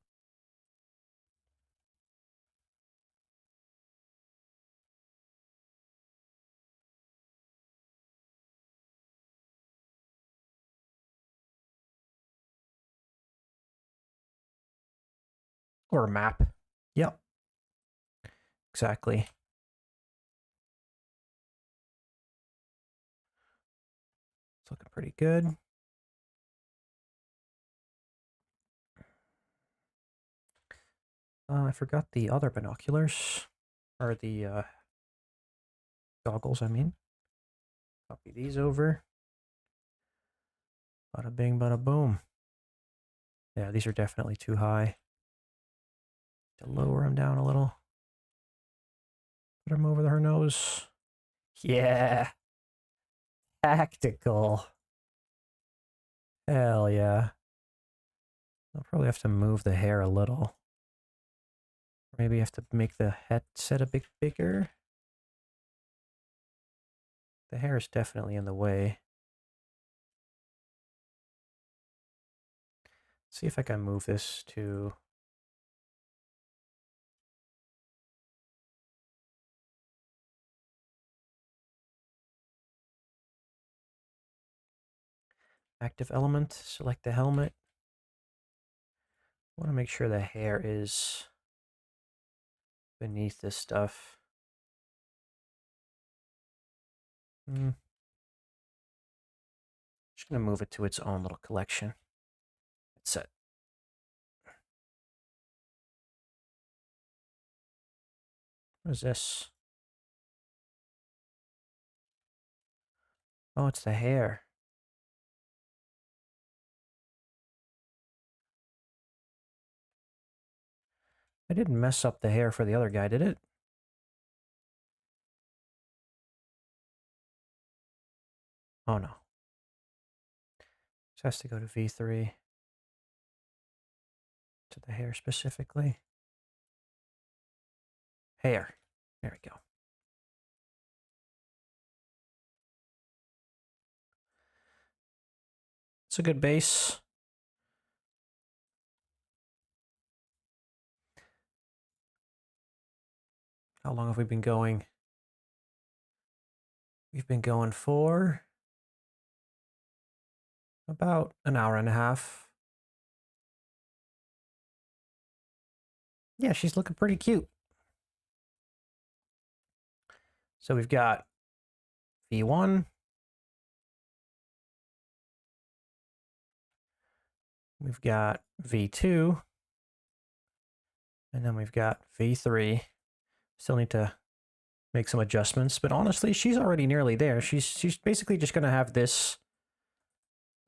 [SPEAKER 1] Or a map. Yep, exactly. It's looking pretty good. I forgot the other binoculars, or the goggles, I mean. Copy these over. Bada bing, bada boom. Yeah, these are definitely too high. To lower them down a little. Put them over her nose. Yeah. Tactical. Hell yeah. I'll probably have to move the hair a little. Maybe have to make the headset a bit bigger. The hair is definitely in the way. See if I can move this to... active element, select the helmet. want to make sure the hair is beneath this stuff. Just going to move it to its own little collection. That's it. What is this? Oh, it's the hair. I didn't mess up the hair for the other guy, did it? Oh no. This has to go to V3. To the hair specifically. Hair. There we go. It's a good base. How long have we been going? We've been going for about an hour and a half. Yeah, she's looking pretty cute. So we've got V1. We've got V2. And then we've got V3. Still need to make some adjustments, but honestly, she's already nearly there. She's basically just going to have this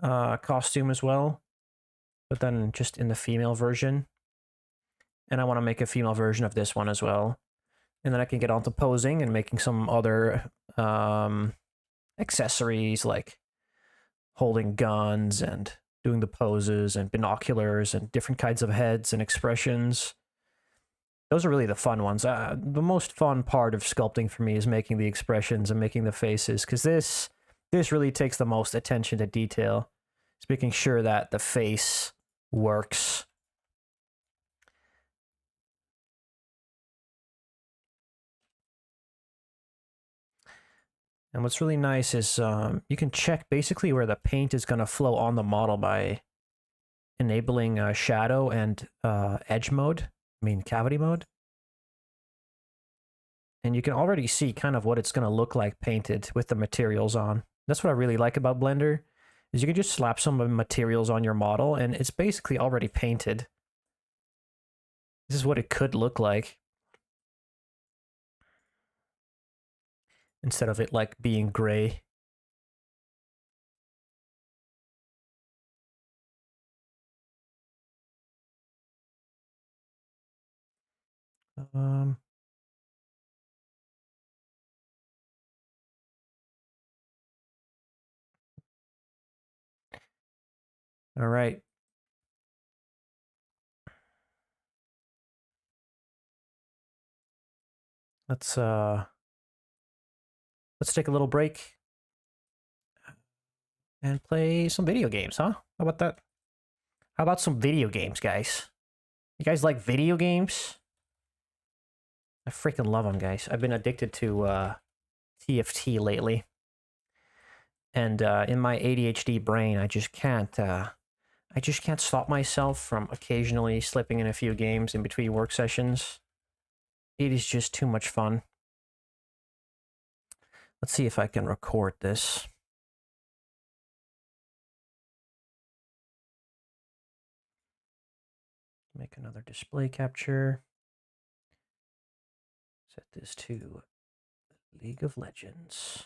[SPEAKER 1] costume as well, but then just in the female version. And I want to make a female version of this one as well. And then I can get on to posing and making some other accessories like holding guns and doing the poses and binoculars and different kinds of heads and expressions. Those are really the fun ones. The most fun part of sculpting for me is making the expressions and making the faces, because this really takes the most attention to detail. It's making sure that the face works. And what's really nice is you can check basically where the paint is going to flow on the model by enabling shadow and edge mode, cavity mode. And you can already see kind of what it's going to look like painted with the materials on. That's what I really like about Blender, is you can just slap some materials on your model and it's basically already painted. This is what it could look like, instead of it like being gray. All right. Let's take a little break and play some video games, huh? How about that? How about some video games, guys? You guys like video games? I freaking love them, guys. I've been addicted to TFT lately. And in my ADHD brain, I just can't stop myself from occasionally slipping in a few games in between work sessions. It is just too much fun. Let's see if I can record this. Make another display capture. Set this to League of Legends.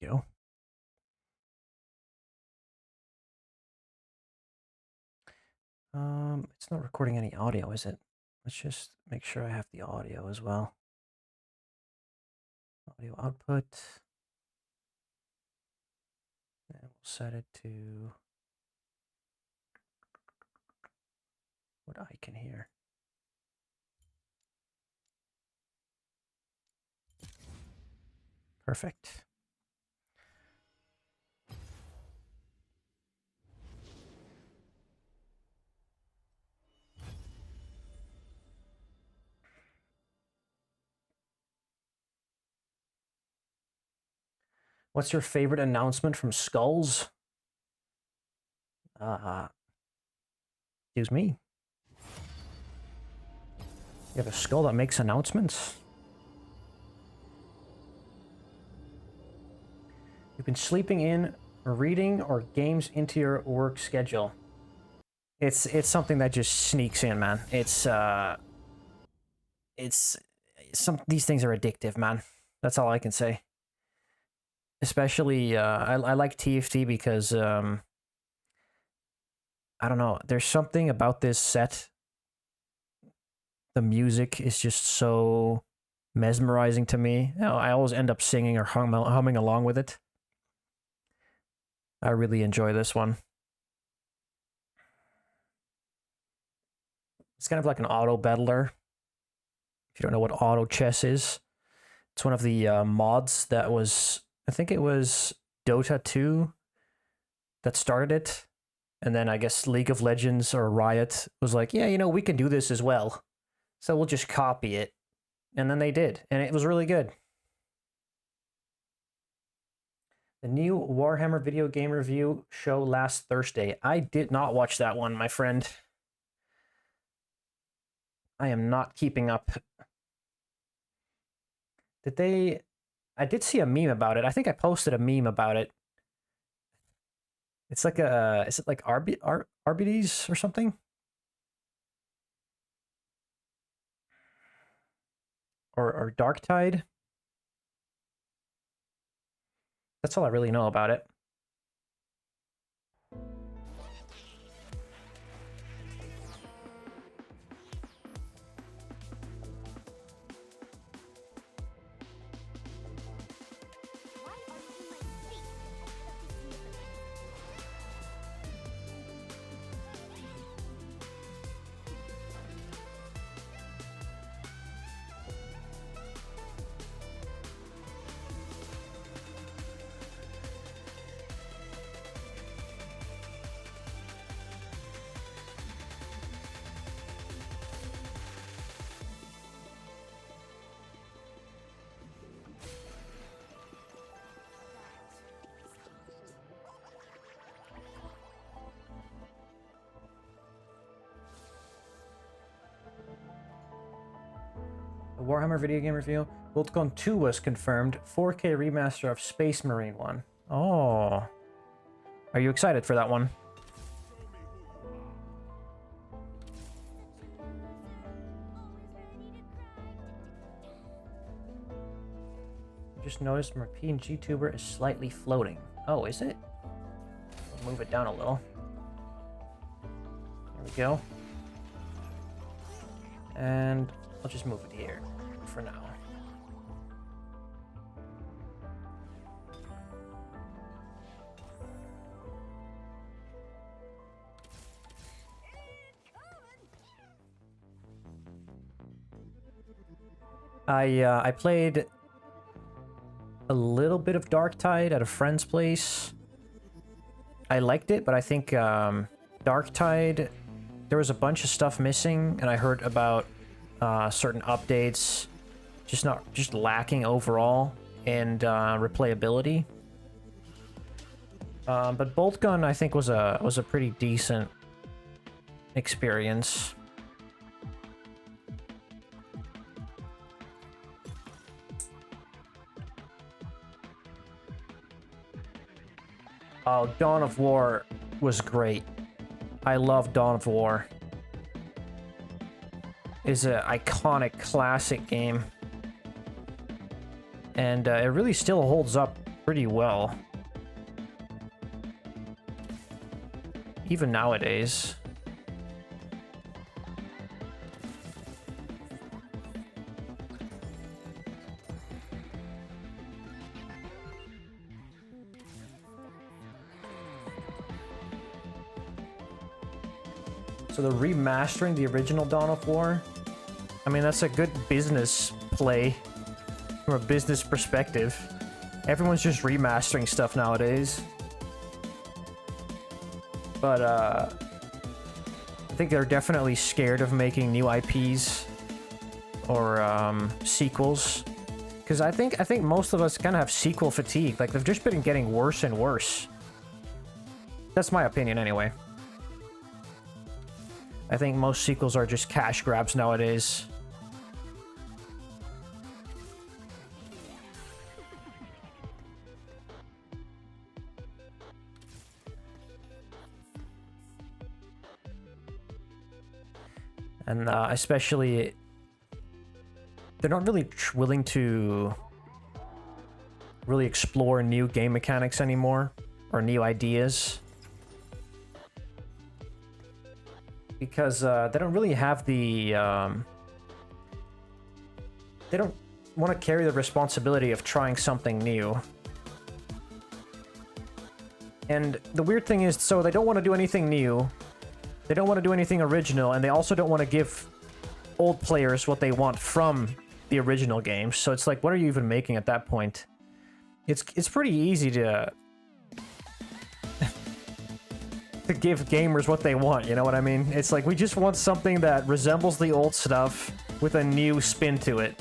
[SPEAKER 1] Go. It's not recording any audio, is it? Let's just make sure I have the audio as well. Audio output. And we'll set it to what I can hear. Perfect. What's your favorite announcement from Skulls? Excuse me. You have a skull that makes announcements? You've been sleeping in, or reading, or games into your work schedule. It's something that just sneaks in, man. It's these things are addictive, man. That's all I can say. Especially, I like TFT because, I don't know, there's something about this set. The music is just so mesmerizing to me. You know, I always end up singing or humming along with it. I really enjoy this one. It's kind of like an auto battler. If you don't know what auto chess is, it's one of the mods that was, I think it was Dota 2 that started it. And then I guess League of Legends or Riot was like, yeah, you know, we can do this as well. So we'll just copy it. And then they did. And it was really good. The new Warhammer video game review show last Thursday. I did not watch that one, my friend. I am not keeping up. Did they... I did see a meme about it. I think I posted a meme about it. It's like a... Is it like RBDs or something? Or Darktide? That's all I really know about it. Warhammer video game review. Worldcon 2 was confirmed. 4K remaster of Space Marine 1. Oh. Are you excited for that one? Just noticed my PNG tuber is slightly floating. Oh, is it? I'll move it down a little. There we go. And I'll just move it here for now. I played a little bit of Darktide at a friend's place. I liked it, but I think Darktide, there was a bunch of stuff missing, and I heard about certain updates just lacking overall and replayability. But Boltgun, I think, was a pretty decent experience. Oh, Dawn of War was great. I love Dawn of War. It's an iconic classic game. And it really still holds up pretty well. Even nowadays. So they're remastering the original Dawn of War. I mean, that's a good business play from a business perspective. Everyone's just remastering stuff nowadays. But I think they're definitely scared of making new IPs or sequels. Because I think most of us kind of have sequel fatigue. Like, they've just been getting worse and worse. That's my opinion anyway. I think most sequels are just cash grabs nowadays. And especially, they're not really willing to really explore new game mechanics anymore, or new ideas. Because they don't really have the... they don't want to carry the responsibility of trying something new. And the weird thing is, so they don't want to do anything new, they don't want to do anything original, and they also don't want to give old players what they want from the original games. So it's like, what are you even making at that point? It's pretty easy to to give gamers what they want, you know what I mean? It's like, we just want something that resembles the old stuff with a new spin to it.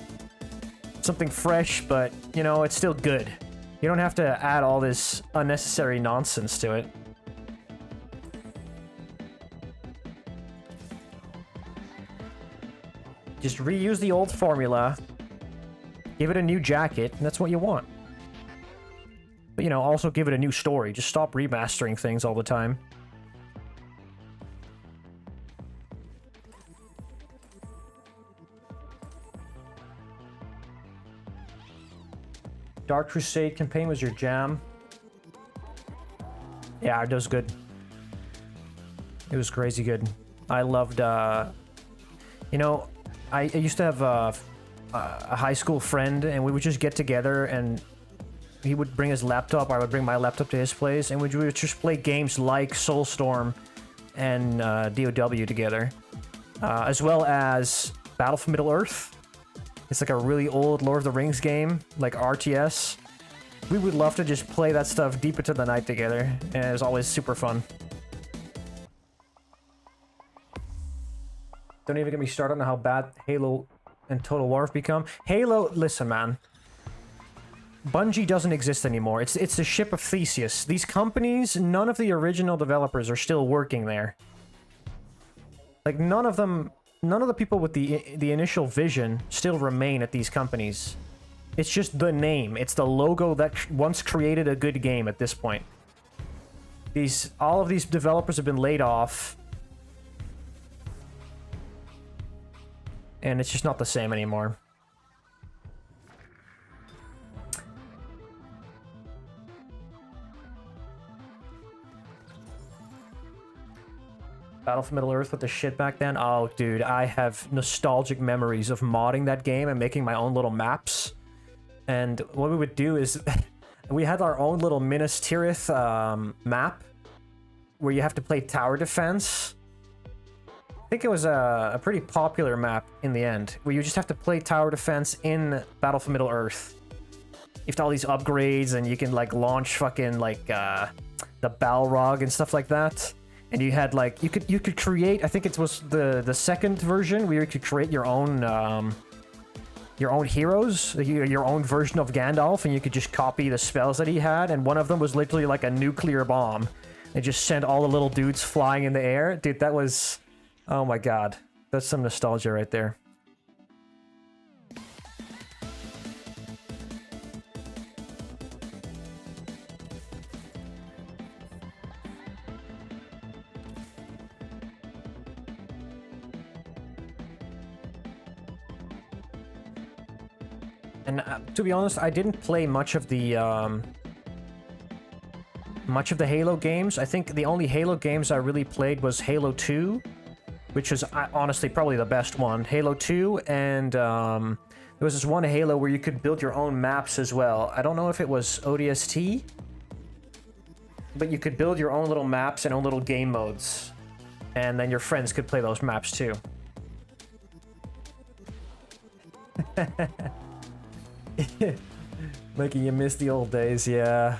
[SPEAKER 1] Something fresh, but, you know, it's still good. You don't have to add all this unnecessary nonsense to it. Just reuse the old formula, give it a new jacket, and that's what you want. But, you know, also give it a new story. Just stop remastering things all the time. Dark Crusade campaign was your jam. Yeah, it was good. It was crazy good. I loved, you know, I used to have a high school friend, and we would just get together, and he would bring his laptop, I would bring my laptop to his place, and we would just play games like Soulstorm and DOW together. As well as Battle for Middle-earth. It's like a really old Lord of the Rings game, like RTS. We would love to just play that stuff deep into the night together, and it was always super fun. Don't even get me started on how bad Halo and Total War have become. Halo, listen, man. Bungie doesn't exist anymore. It's the ship of Theseus. These companies, none of the original developers are still working there. Like, none of them... None of the people with the initial vision still remain at these companies. It's just the name. It's the logo that once created a good game at this point. All of these developers have been laid off. And it's just not the same anymore. Battle for Middle-earth with the shit back then. Oh, dude, I have nostalgic memories of modding that game and making my own little maps. And what we would do is, we had our own little Minas Tirith map, where you have to play tower defense. I think it was a pretty popular map in the end, where you just have to play tower defense in Battle for Middle-earth. You have all these upgrades, and you can, like, launch fucking, like, the Balrog and stuff like that. And you had, like, you could create, I think it was the second version, where you could create your own heroes, your own version of Gandalf, and you could just copy the spells that he had, and one of them was literally like a nuclear bomb. They just sent all the little dudes flying in the air. Dude, that was... Oh my god. That's some nostalgia right there. And to be honest, I didn't play much of the Halo games. I think the only Halo games I really played was Halo 2, which was honestly probably the best one. Halo 2, and there was this one Halo where you could build your own maps as well. I don't know if it was ODST, but you could build your own little maps and own little game modes. And then your friends could play those maps too. Making you miss the old days, yeah.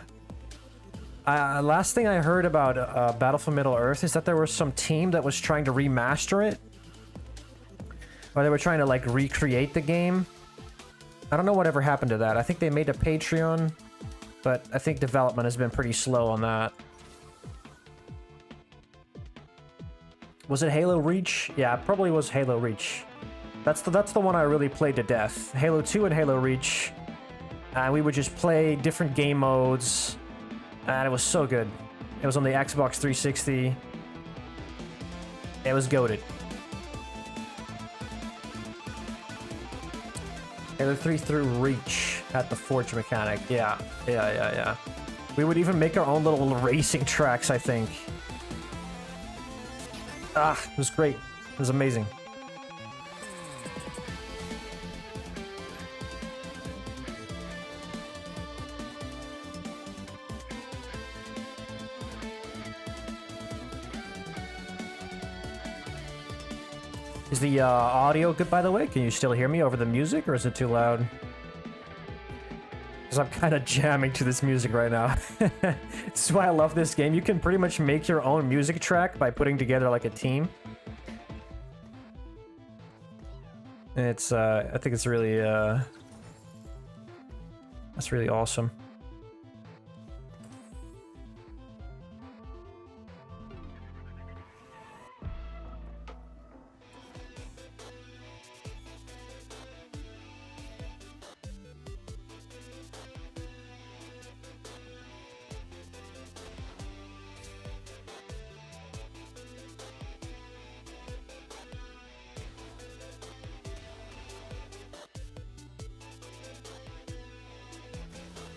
[SPEAKER 1] Last thing I heard about Battlefield Middle-earth is that there was some team that was trying to remaster it. Or they were trying to, like, recreate the game. I don't know whatever happened to that. I think they made a Patreon, but I think development has been pretty slow on that. Was it Halo Reach? Yeah, it probably was Halo Reach. That's the one I really played to death. Halo 2 and Halo Reach. And we would just play different game modes. And it was so good. It was on the Xbox 360. It was goated. Halo 3 through Reach at the Forge mechanic. Yeah. We would even make our own little racing tracks, I think. Ah, it was great. It was amazing. Is the audio good, by the way? Can you still hear me over the music, or is it too loud? Because I'm kind of jamming to this music right now. This is why I love this game. You can pretty much make your own music track by putting together like a team. And it's, I think it's really, that's really awesome.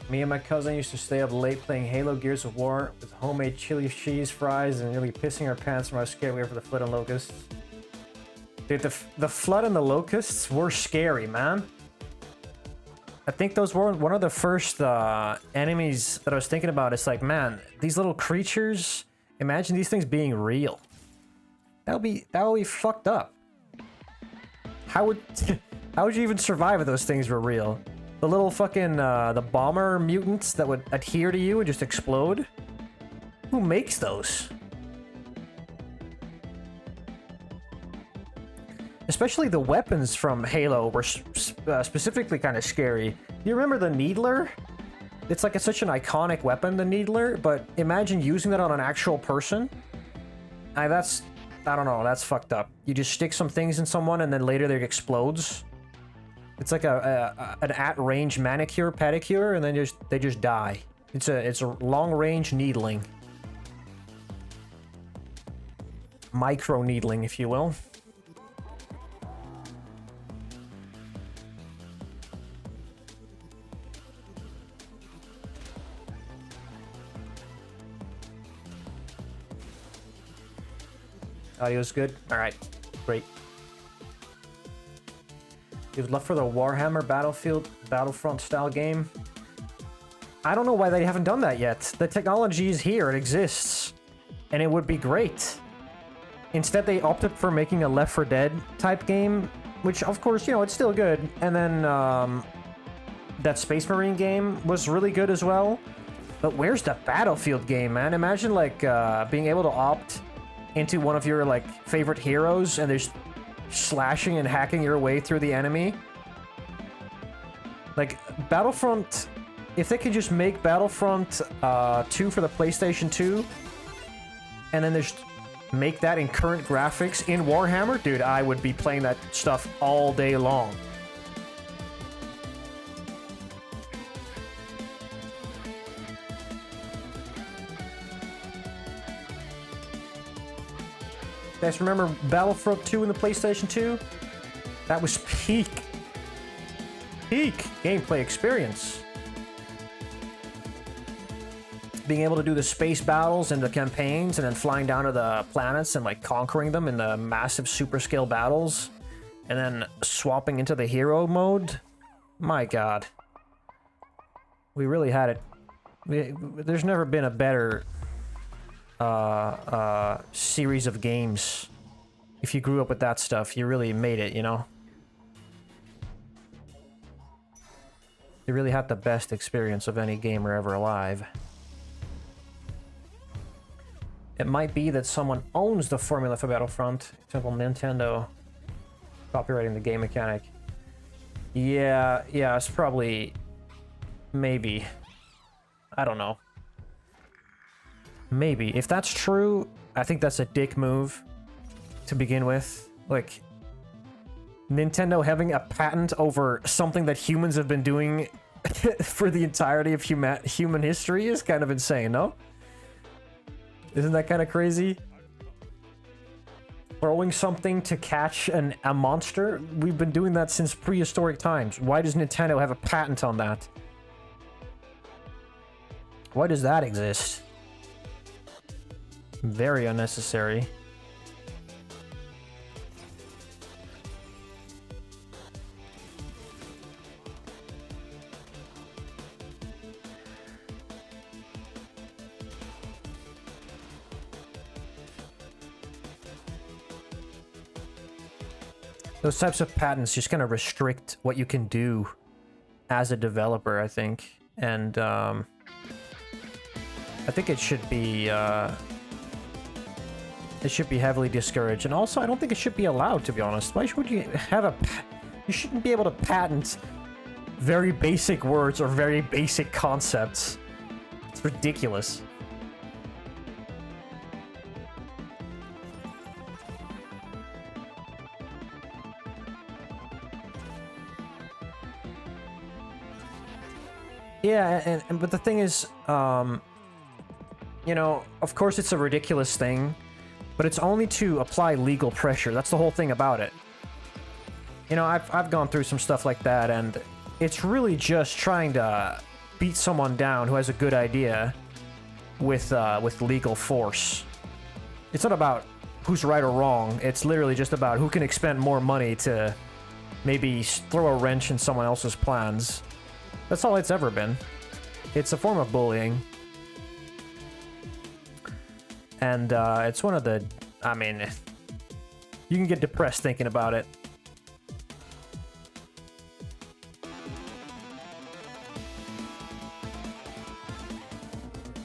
[SPEAKER 1] Me and my cousin used to stay up late playing Halo Gears of War with homemade chili cheese fries and nearly pissing our pants from how scared we were for the flood and locusts. Dude, the flood and the locusts were scary, man. I think those were one of the first enemies that I was thinking about. It's like, man, these little creatures, imagine these things being real. That would be fucked up. How would you even survive if those things were real? The little fucking, the bomber mutants that would adhere to you and just explode? Who makes those? Especially the weapons from Halo were specifically kind of scary. You remember the Needler? It's like such an iconic weapon, the Needler, but imagine using that on an actual person. I don't know, that's fucked up. You just stick some things in someone and then later it explodes. It's like an at-range manicure, pedicure, and then they just die. It's a long-range needling. Micro needling, if you will. Audio's good? Alright, great. You would love for the Warhammer Battlefront style game. I don't know why they haven't done that yet. The technology is here, it exists. And it would be great. Instead, they opted for making a Left 4 Dead type game, which of course, you know, it's still good. And then that Space Marine game was really good as well. But where's the Battlefield game, man? Imagine like being able to opt into one of your like favorite heroes and there's slashing and hacking your way through the enemy. Like Battlefront, if they could just make Battlefront 2 for the PlayStation 2 and then just make that in current graphics in Warhammer, dude, I would be playing that stuff all day long. You guys remember Battlefront 2 in the PlayStation 2? That was peak gameplay experience. Being able to do the space battles and the campaigns and then flying down to the planets and like conquering them in the massive super scale battles and then swapping into the hero mode. My god. We really had it. There's never been a better series of games. If you grew up with that stuff, you really made it, you know? You really had the best experience of any gamer ever alive. It might be that someone owns the formula for Battlefront. For example, Nintendo copyrighting the game mechanic. Yeah, it's probably... maybe. I don't know. Maybe. If that's true, I think that's a dick move to begin with. Like, Nintendo having a patent over something that humans have been doing for the entirety of human history is kind of insane, no? Isn't that kind of crazy? Throwing something to catch a monster? We've been doing that since prehistoric times. Why does Nintendo have a patent on that? Why does that exist? Very unnecessary. Those types of patents just kind of restrict what you can do as a developer, I think. And I think it should be heavily discouraged. And also, I don't think it should be allowed, to be honest. Why would you have you shouldn't be able to patent very basic words or very basic concepts. It's ridiculous. Yeah, but the thing is, you know, of course it's a ridiculous thing, but it's only to apply legal pressure. That's the whole thing about it. You know, I've gone through some stuff like that, and it's really just trying to beat someone down who has a good idea with legal force. It's not about who's right or wrong. It's literally just about who can expend more money to maybe throw a wrench in someone else's plans. That's all it's ever been. It's a form of bullying. And it's one of the... I mean, you can get depressed thinking about it.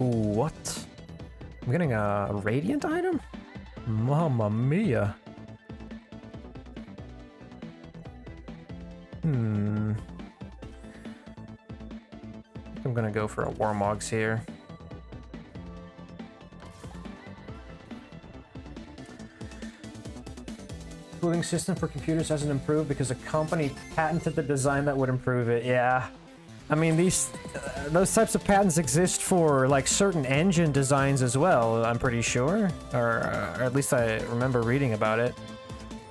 [SPEAKER 1] Ooh, what? I'm getting a radiant item? Mamma mia. I'm gonna go for a Warmogs here. Cooling system for computers hasn't improved because a company patented the design that would improve it. Yeah. I mean, those types of patents exist for, like, certain engine designs as well, I'm pretty sure. Or at least I remember reading about it.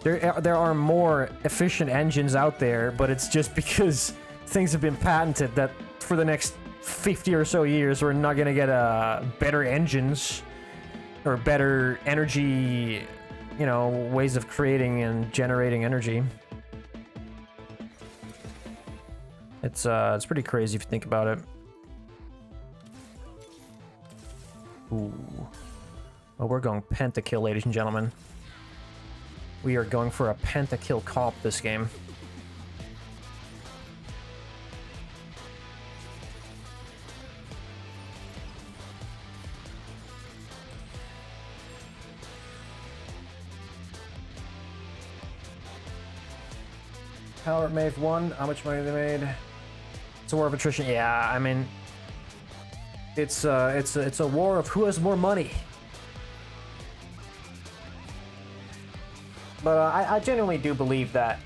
[SPEAKER 1] There are more efficient engines out there, but it's just because things have been patented that for the next 50 or so years, we're not gonna get better engines or better energy, you know, ways of creating and generating energy. It's pretty crazy if you think about it. Ooh. Well, we're going pentakill, ladies and gentlemen. We are going for a pentakill comp this game. Power Mave won. How much money they made? It's a war of attrition. Yeah, I mean, it's a war of who has more money. But I genuinely do believe that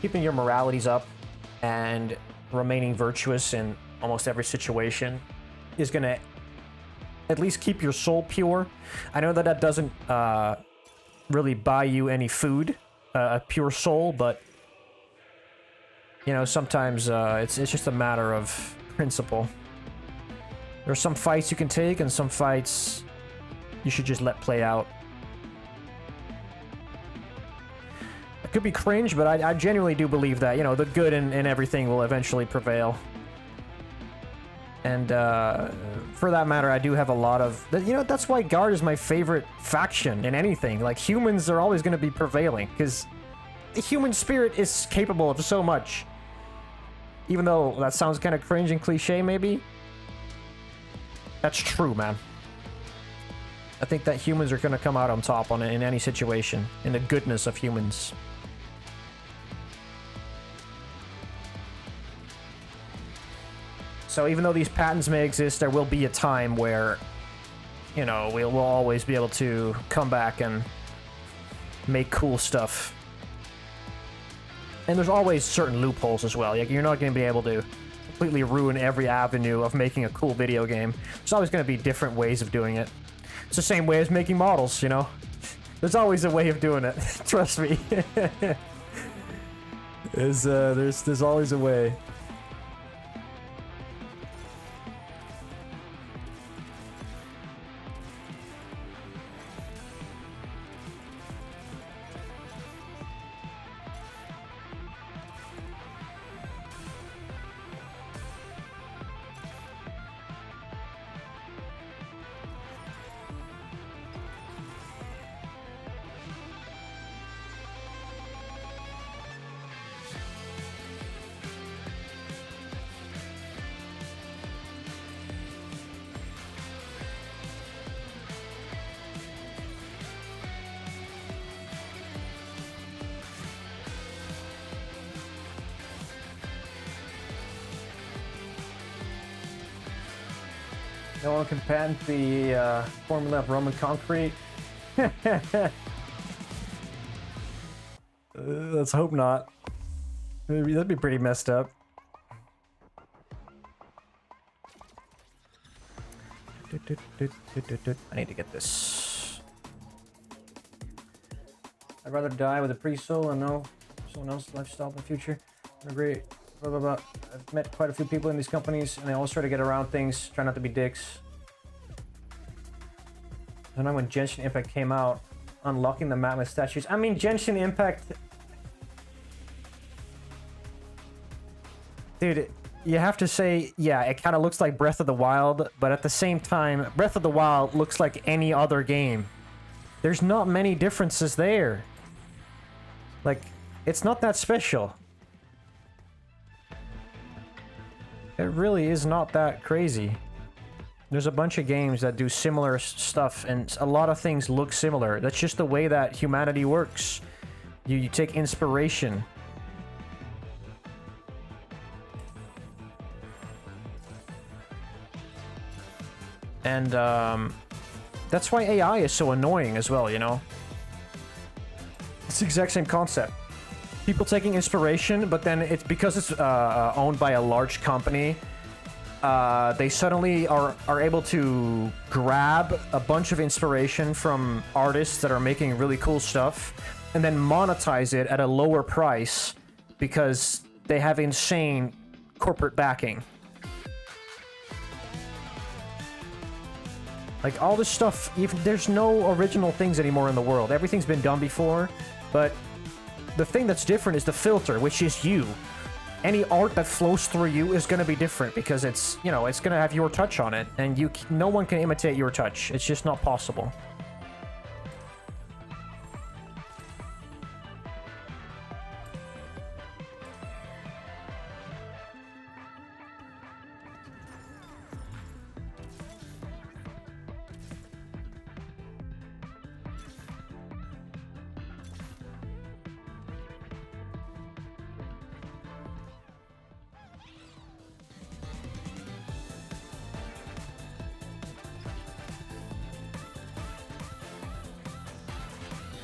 [SPEAKER 1] keeping your moralities up and remaining virtuous in almost every situation is gonna at least keep your soul pure. I know that that doesn't really buy you any food, a pure soul, but you know, sometimes it's just a matter of principle. There are some fights you can take and some fights you should just let play out. It could be cringe, but I genuinely do believe that, you know, the good in everything will eventually prevail. And for that matter, I do have a lot of... You know, that's why Guard is my favorite faction in anything. Like, humans are always going to be prevailing, because the human spirit is capable of so much. Even though that sounds kind of cringe and cliche, maybe. That's true, man. I think that humans are going to come out on top on it in any situation. In the goodness of humans. So even though these patents may exist, there will be a time where, you know, we'll always be able to come back and make cool stuff. And there's always certain loopholes as well. Like, you're not going to be able to completely ruin every avenue of making a cool video game. There's always going to be different ways of doing it. It's the same way as making models, you know? There's always a way of doing it. Trust me. There's always a way. No one can patent the formula of Roman concrete. Let's hope not. That'd be pretty messed up. I need to get this. I'd rather die with a pre-soul and know someone else's lifestyle in the future. I agree. Blah, blah, blah. I've met quite a few people in these companies, and they always try to get around things, try not to be dicks. I know when Genshin Impact came out, unlocking the map with statues. I mean, Genshin Impact... Dude, you have to say, yeah, it kind of looks like Breath of the Wild, but at the same time, Breath of the Wild looks like any other game. There's not many differences there. Like, it's not that special. It really is not that crazy. There's a bunch of games that do similar stuff, and a lot of things look similar. That's just the way that humanity works. You take inspiration. And, that's why AI is so annoying as well, you know? It's the exact same concept. People taking inspiration, but then it's because it's owned by a large company, they suddenly are able to grab a bunch of inspiration from artists that are making really cool stuff and then monetize it at a lower price because they have insane corporate backing. Like, all this stuff, even there's no original things anymore in the world. Everything's been done before, but the thing that's different is the filter, which is you. Any art that flows through you is going to be different because it's, you know, it's going to have your touch on it, and no one can imitate your touch. It's just not possible.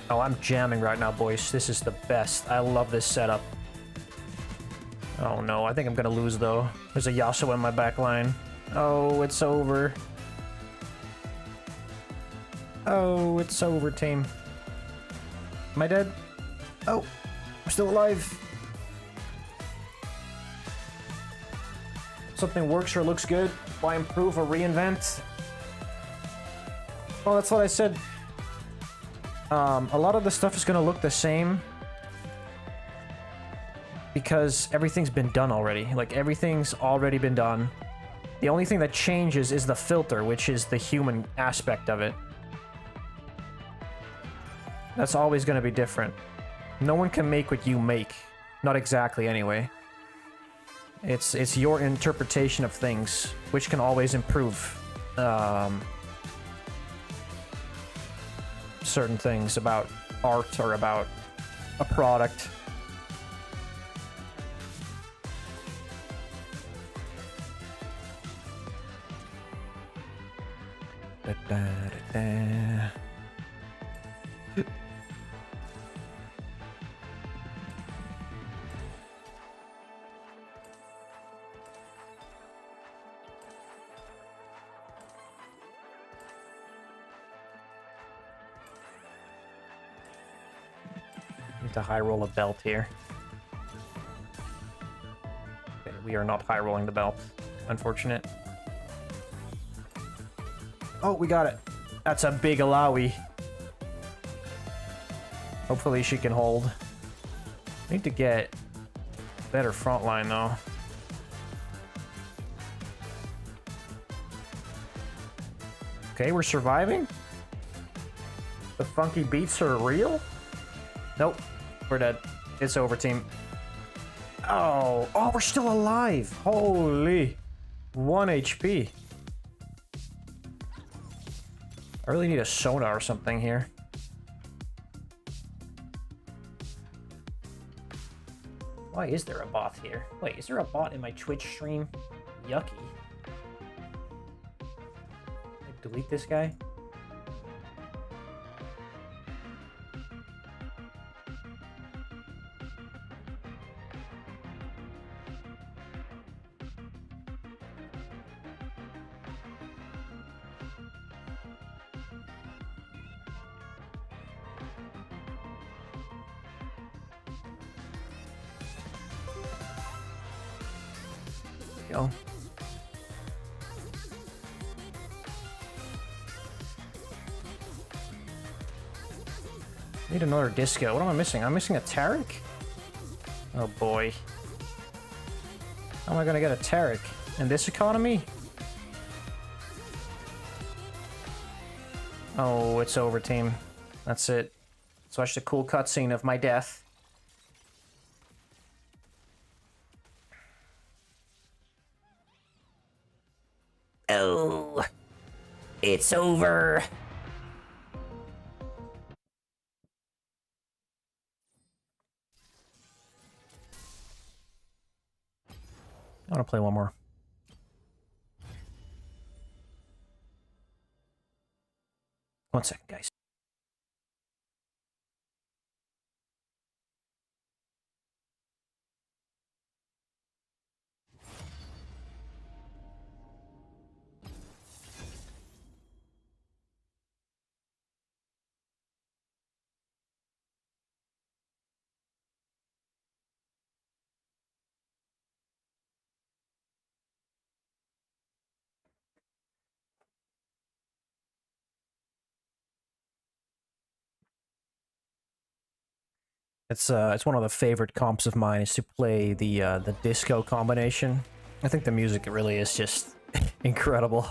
[SPEAKER 1] Oh, I'm jamming right now, boys. This is the best. I love this setup. Oh no, I think I'm gonna lose though. There's a Yasuo in my back line. Oh, it's over. Oh, it's over, team. Am I dead? Oh, I'm still alive. Something works or looks good. Why improve or reinvent? Oh, that's what I said. A lot of the stuff is going to look the same because everything's been done already. Like, everything's already been done. The only thing that changes is the filter, which is the human aspect of it. That's always going to be different. No one can make what you make. Not exactly, anyway. It's your interpretation of things, which can always improve certain things about art or about a product. Da, da, da, da. Need to high roll a belt here. Okay, we are not high rolling the belt. Unfortunate. Oh, we got it. That's a big Alawi. Hopefully she can hold. Need to get better front line though. Okay, we're surviving. The funky beats are real? Nope, we're dead. It's over, team. Oh, we're still alive. Holy. 1 HP. I really need a sonar or something here. Why is there a bot here? Wait, is there a bot in my Twitch stream? Yucky. Delete this guy? Go. Need another disco. What am I missing? I'm missing a Tarek? Oh boy. How am I gonna get a Tarek? In this economy? Oh, it's over, team. That's it. Let's watch the cool cutscene of my death. Oh, it's over. I want to play one more. One second, guys. It's one of the favorite comps of mine is to play the disco combination. I think the music really is just incredible.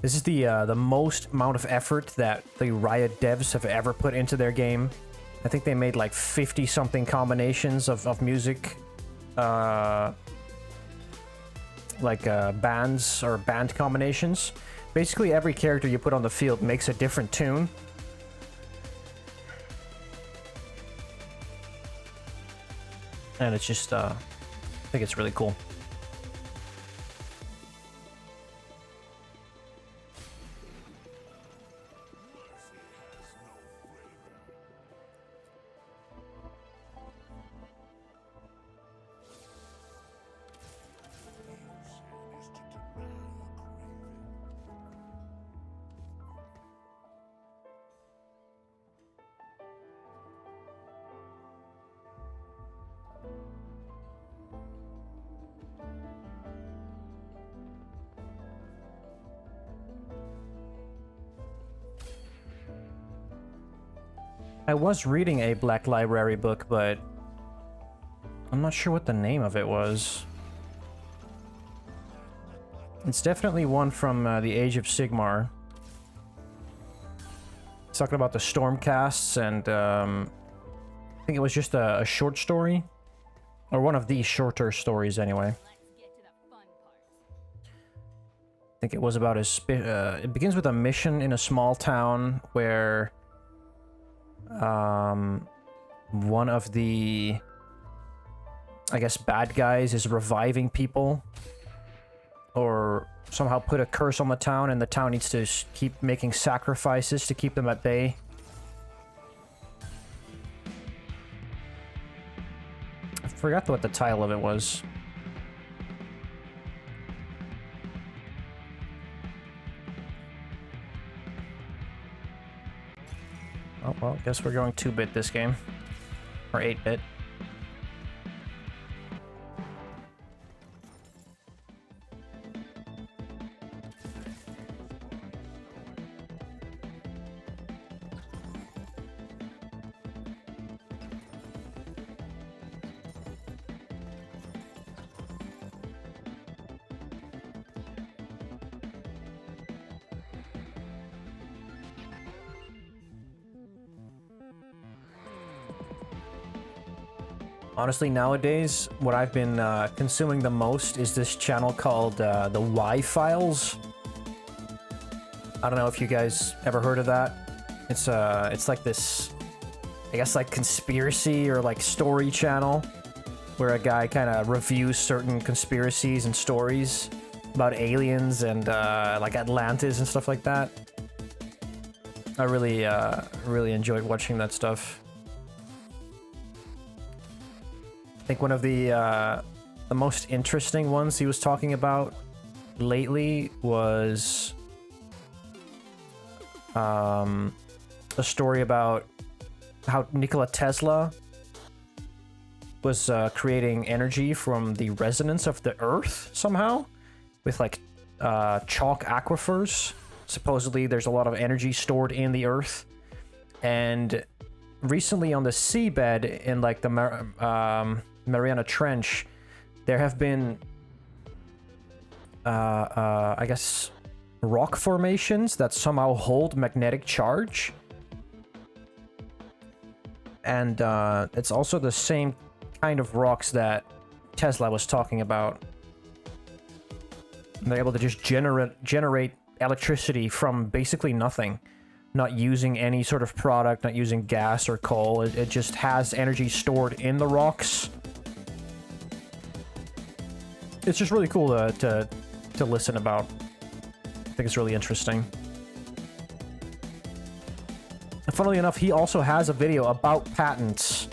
[SPEAKER 1] This is the most amount of effort that the Riot devs have ever put into their game. I think they made like 50-something combinations of music, bands or band combinations. Basically, every character you put on the field makes a different tune. And it's just, I think it's really cool. I was reading a Black Library book, but I'm not sure what the name of it was. It's definitely one from the Age of Sigmar. It's talking about the Stormcasts, and I think it was just a short story. Or one of these shorter stories, anyway. I think it was about it begins with a mission in a small town where one of the, I guess, bad guys is reviving people, or somehow put a curse on the town, and the town needs to keep making sacrifices to keep them at bay. I forgot what the title of it was. Oh, well, guess we're going 2-bit this game. Or 8-bit. Honestly, nowadays, what I've been consuming the most is this channel called the Y Files. I don't know if you guys ever heard of that. It's like this, I guess, like conspiracy or like story channel where a guy kind of reviews certain conspiracies and stories about aliens and like Atlantis and stuff like that. I really enjoyed watching that stuff. I think one of the most interesting ones he was talking about lately was a story about how Nikola Tesla was creating energy from the resonance of the Earth somehow, with like chalk aquifers. Supposedly there's a lot of energy stored in the Earth, and recently on the seabed in like the Mariana Trench, there have been, I guess, rock formations that somehow hold magnetic charge. And it's also the same kind of rocks that Tesla was talking about. And they're able to just generate electricity from basically nothing. Not using any sort of product, not using gas or coal. It just has energy stored in the rocks. It's just really cool to listen about. I think it's really interesting. And funnily enough, he also has a video about patents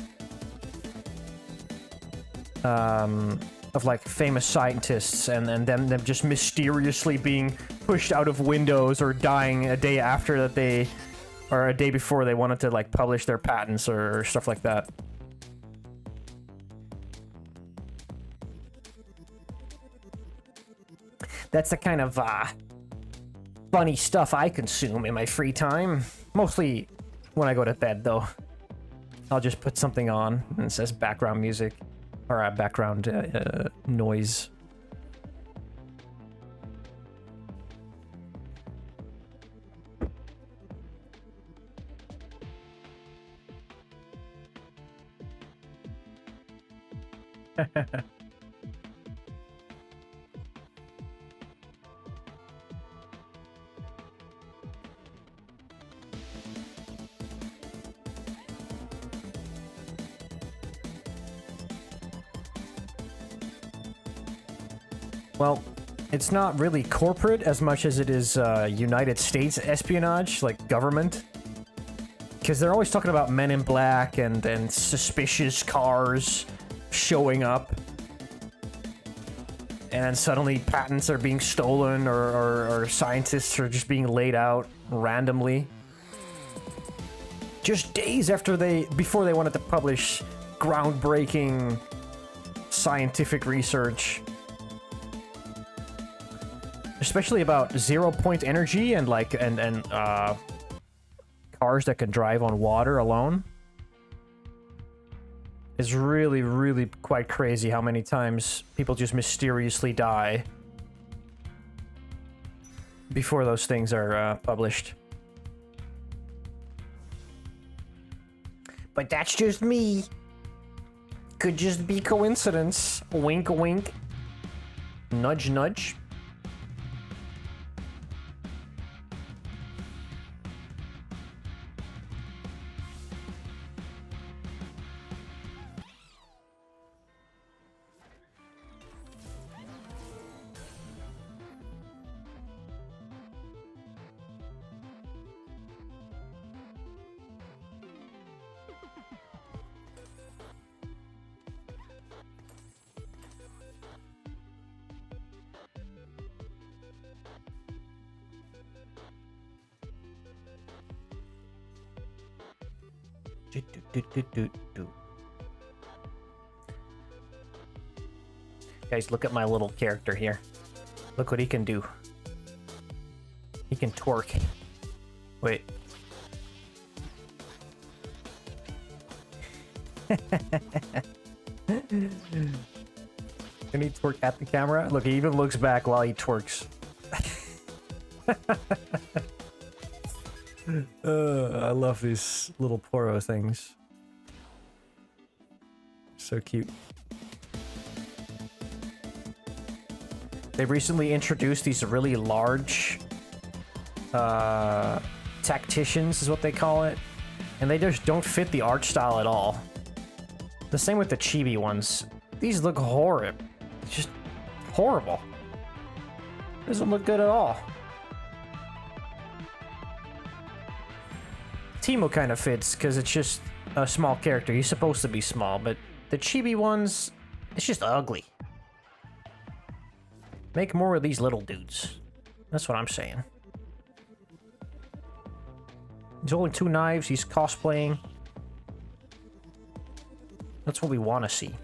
[SPEAKER 1] of like famous scientists and then them just mysteriously being pushed out of windows or dying a day after that they, or a day before they wanted to like publish their patents or stuff like that. That's the kind of funny stuff I consume in my free time. Mostly when I go to bed, though. I'll just put something on and it says background music or background noise. Well, it's not really corporate as much as it is United States espionage, like government. Because they're always talking about Men in Black and suspicious cars showing up. And then suddenly patents are being stolen or scientists are just being laid out randomly. Just days before they wanted to publish groundbreaking scientific research. Especially about 0-point energy and like cars that can drive on water alone. It's really, really quite crazy how many times people just mysteriously die. before those things are published. But that's just me. Could just be coincidence. Wink, wink. Nudge, nudge. Guys, look at my little character here. Look what he can do. He can twerk. Wait. Can he twerk at the camera? Look, he even looks back while he twerks. I love these little Poro things. So cute. They recently introduced these really large tacticians is what they call it, and they just don't fit the art style at all. The same with the chibi ones. These look horrid. It's just horrible. Doesn't look good at all. Teemo kind of fits because it's just a small character. He's supposed to be small, but the chibi ones, it's just ugly. Make more of these little dudes. That's what I'm saying. He's holding 2 knives. He's cosplaying. That's what we want to see.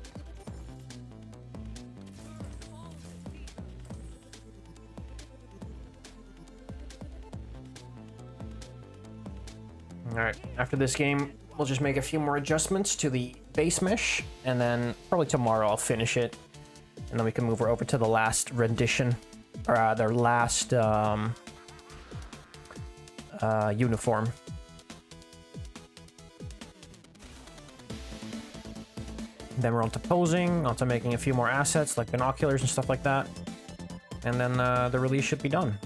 [SPEAKER 1] Alright, after this game, we'll just make a few more adjustments to the base mesh, and then probably tomorrow I'll finish it. And then we can move her over to the last rendition, or their last uniform. Then we're on to posing, on to making a few more assets like binoculars and stuff like that. And then the release should be done.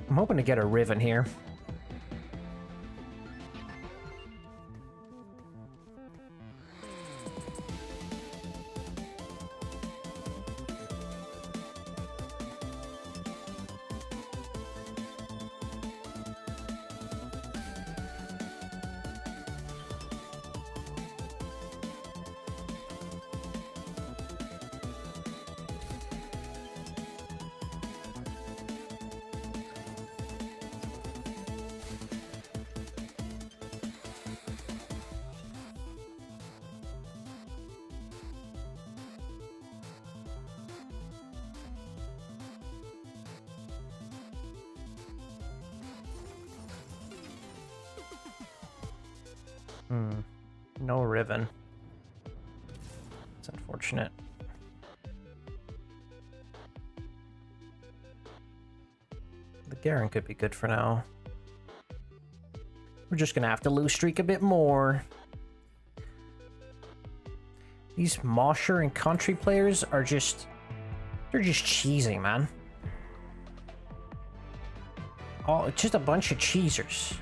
[SPEAKER 1] I'm hoping to get a Riven here. No Riven. It's unfortunate. The Garen could be good for now. We're just gonna have to lose streak a bit more. These Mosher and country players are just... they're just cheesing, man. Oh, it's just a bunch of cheesers.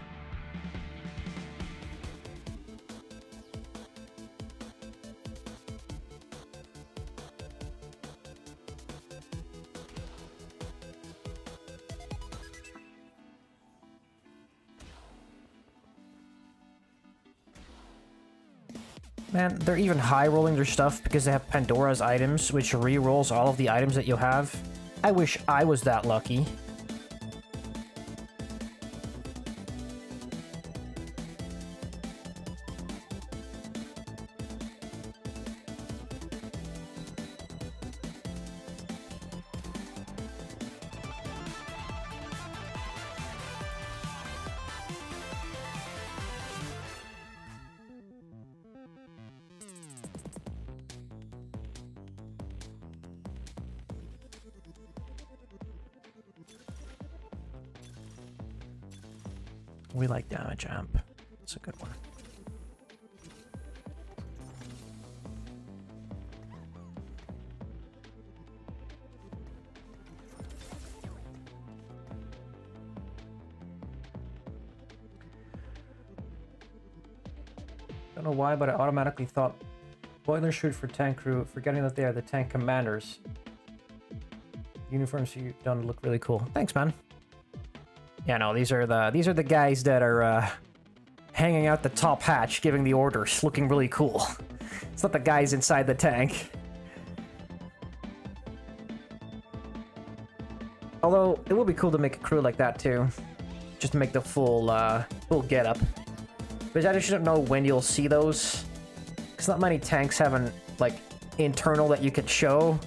[SPEAKER 1] Man, they're even high-rolling their stuff because they have Pandora's items, which re-rolls all of the items that you have. I wish I was that lucky. We like damage amp. It's a good one. Don't know why, but I automatically thought boiler shoot for tank crew, forgetting that they are the tank commanders. Uniforms you've done look really cool. Thanks, man. Yeah, no, these are the guys that are hanging out the top hatch, giving the orders, looking really cool. It's not the guys inside the tank. Although it would be cool to make a crew like that too, just to make the full getup. But I just don't know when you'll see those, because not many tanks have an like internal that you could show.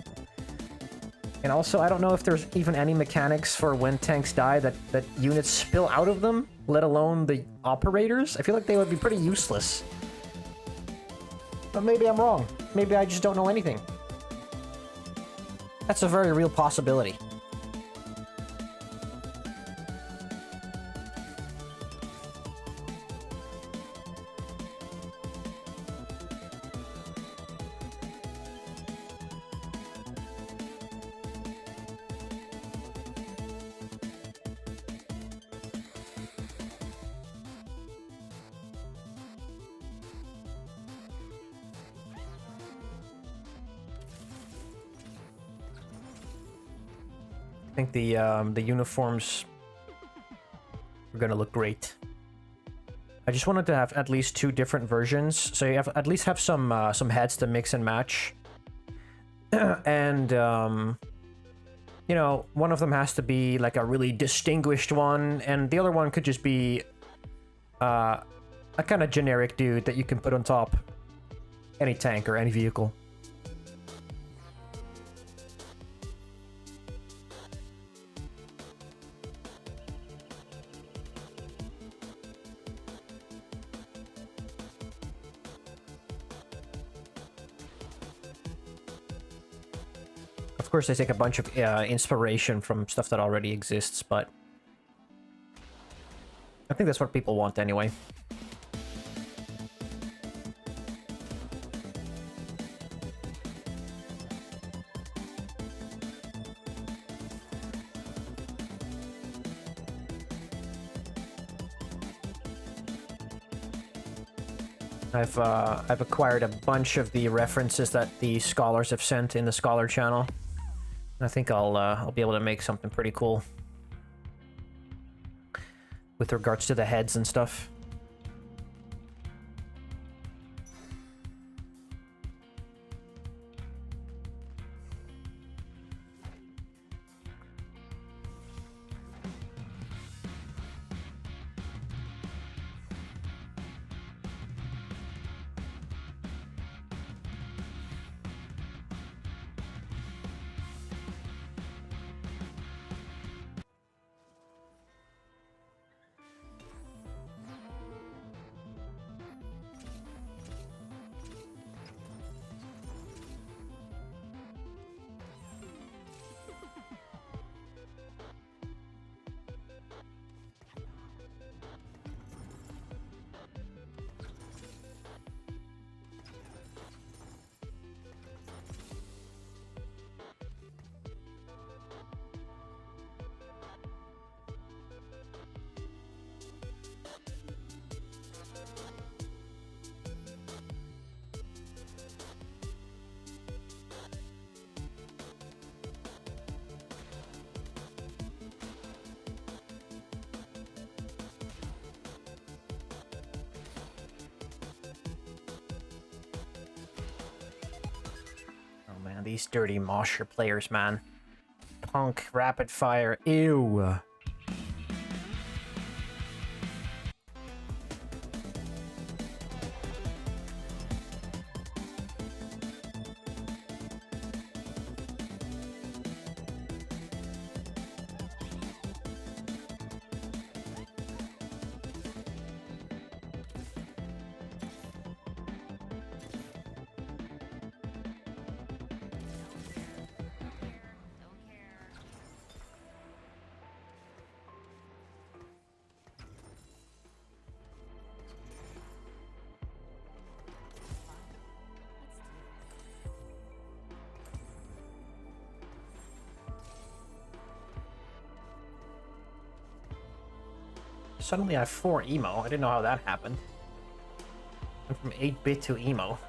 [SPEAKER 1] And also, I don't know if there's even any mechanics for when tanks die that units spill out of them, let alone the operators. I feel like they would be pretty useless. But maybe I'm wrong. Maybe I just don't know anything. That's a very real possibility. I think the uniforms are gonna look great. I just wanted to have at least 2 different versions, so you have at least have some heads to mix and match. And you know, one of them has to be like a really distinguished one, and the other one could just be a kind of generic dude that you can put on top any tank or any vehicle. Of course, they take a bunch of inspiration from stuff that already exists, but I think that's what people want anyway. I've acquired a bunch of the references that the scholars have sent in the Scholar channel. I think I'll be able to make something pretty cool with regards to the heads and stuff. These dirty Mosher players, man. Punk, rapid fire, ew. Suddenly I have 4 emo. I didn't know how that happened. Went from 8-bit to emo.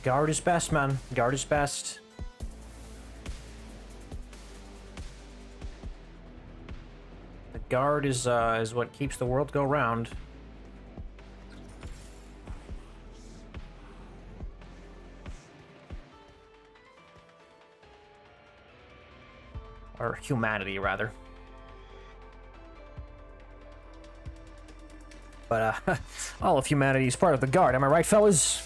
[SPEAKER 1] Guard is best, man. Guard is best. The guard is what keeps the world go round. Or humanity, rather. But, all of humanity is part of the guard. Am I right, fellas?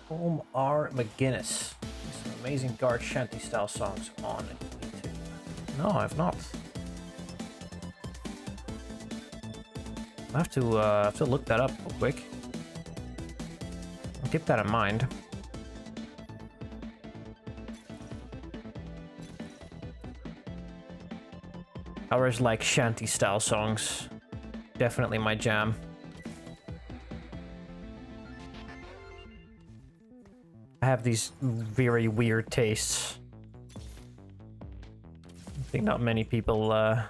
[SPEAKER 1] Home R. McGuinness. Some amazing guard shanty style songs on YouTube. No, I've not. I have to look that up real quick. I'll keep that in mind. Ours like shanty style songs. Definitely my jam. I have these very weird tastes. I think not many people are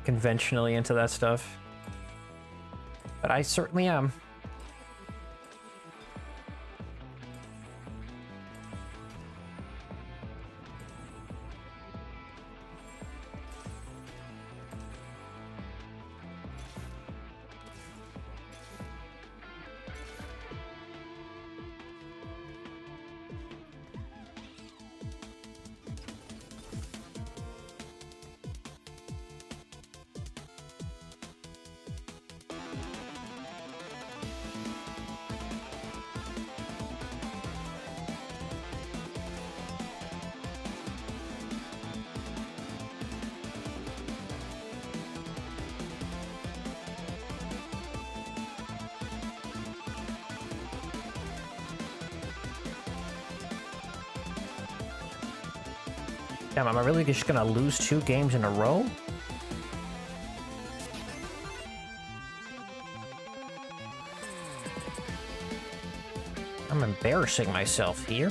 [SPEAKER 1] conventionally into that stuff. But I certainly am. Damn, am I really just gonna lose 2 games in a row? I'm embarrassing myself here.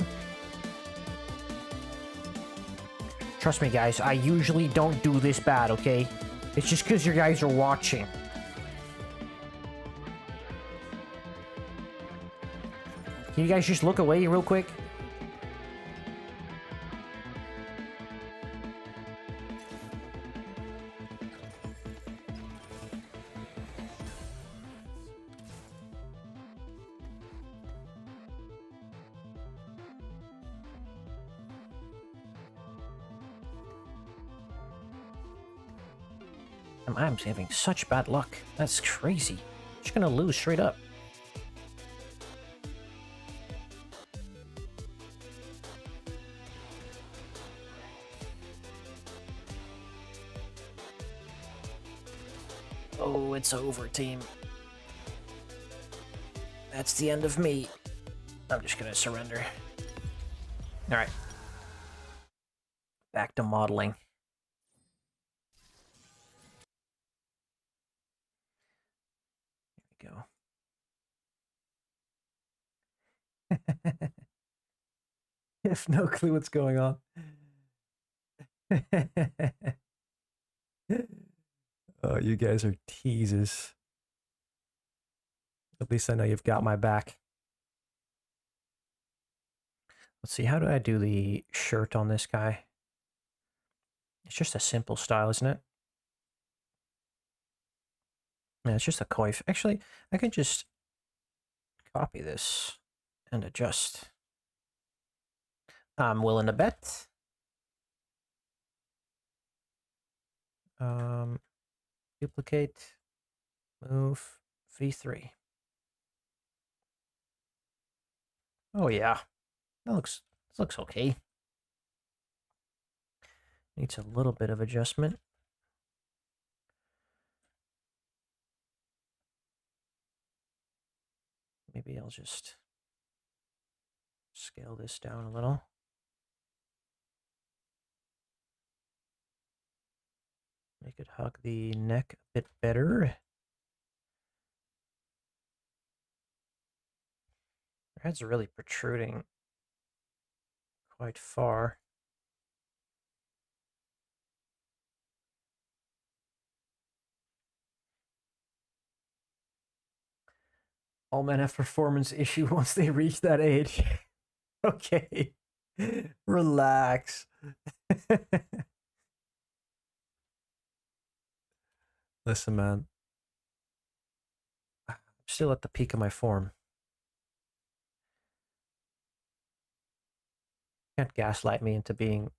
[SPEAKER 1] Trust me, guys, I usually don't do this bad, okay? It's just because you guys are watching. Can you guys just look away real quick? I'm having such bad luck. That's crazy. I'm just gonna lose straight up. Oh, it's over, team. That's the end of me. I'm just gonna surrender. Alright. Back to modeling. There we go. I have no clue what's going on. Oh, you guys are teases. At least I know you've got my back. Let's see, how do I do the shirt on this guy? It's just a simple style, isn't it? Yeah, it's just a coif. Actually, I can just copy this and adjust. I'm willing to bet. Duplicate, move, V3. Oh yeah, this looks okay. Needs a little bit of adjustment. Maybe I'll just scale this down a little. Make it hug the neck a bit better. Their heads are really protruding quite far. All men have performance issue once they reach that age. Okay. Relax. Listen, man. I'm still at the peak of my form. Can't gaslight me into being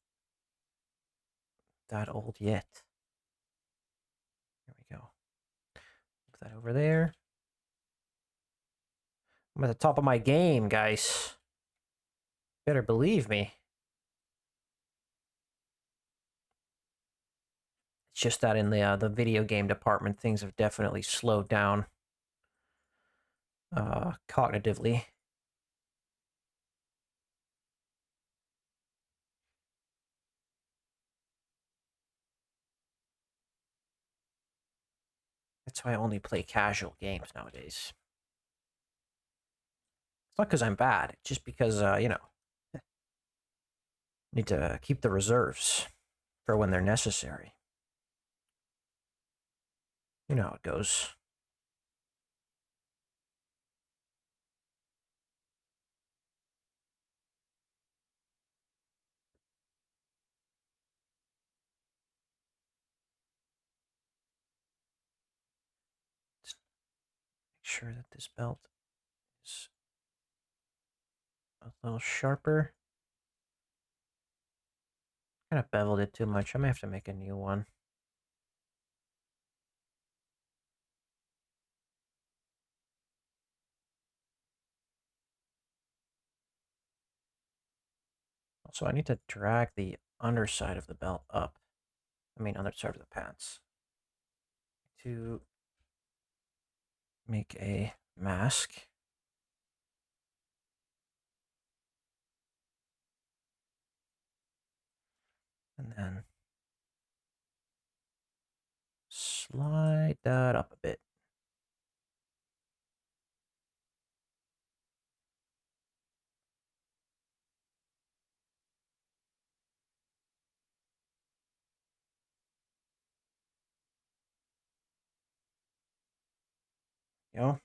[SPEAKER 1] that old yet. There we go. Move that over there. I'm at the top of my game, guys. Better believe me. It's just that in the video game department, things have definitely slowed down cognitively. That's why I only play casual games nowadays. It's not because I'm bad. It's just because, you know, need to keep the reserves for when they're necessary. You know how it goes. Just make sure that this belt is a little sharper. Kind of beveled it too much. I may have to make a new one. Also, I need to drag the underside of the belt up. I mean, underside of the pants. To make a mask. And then slide that up a bit. You know?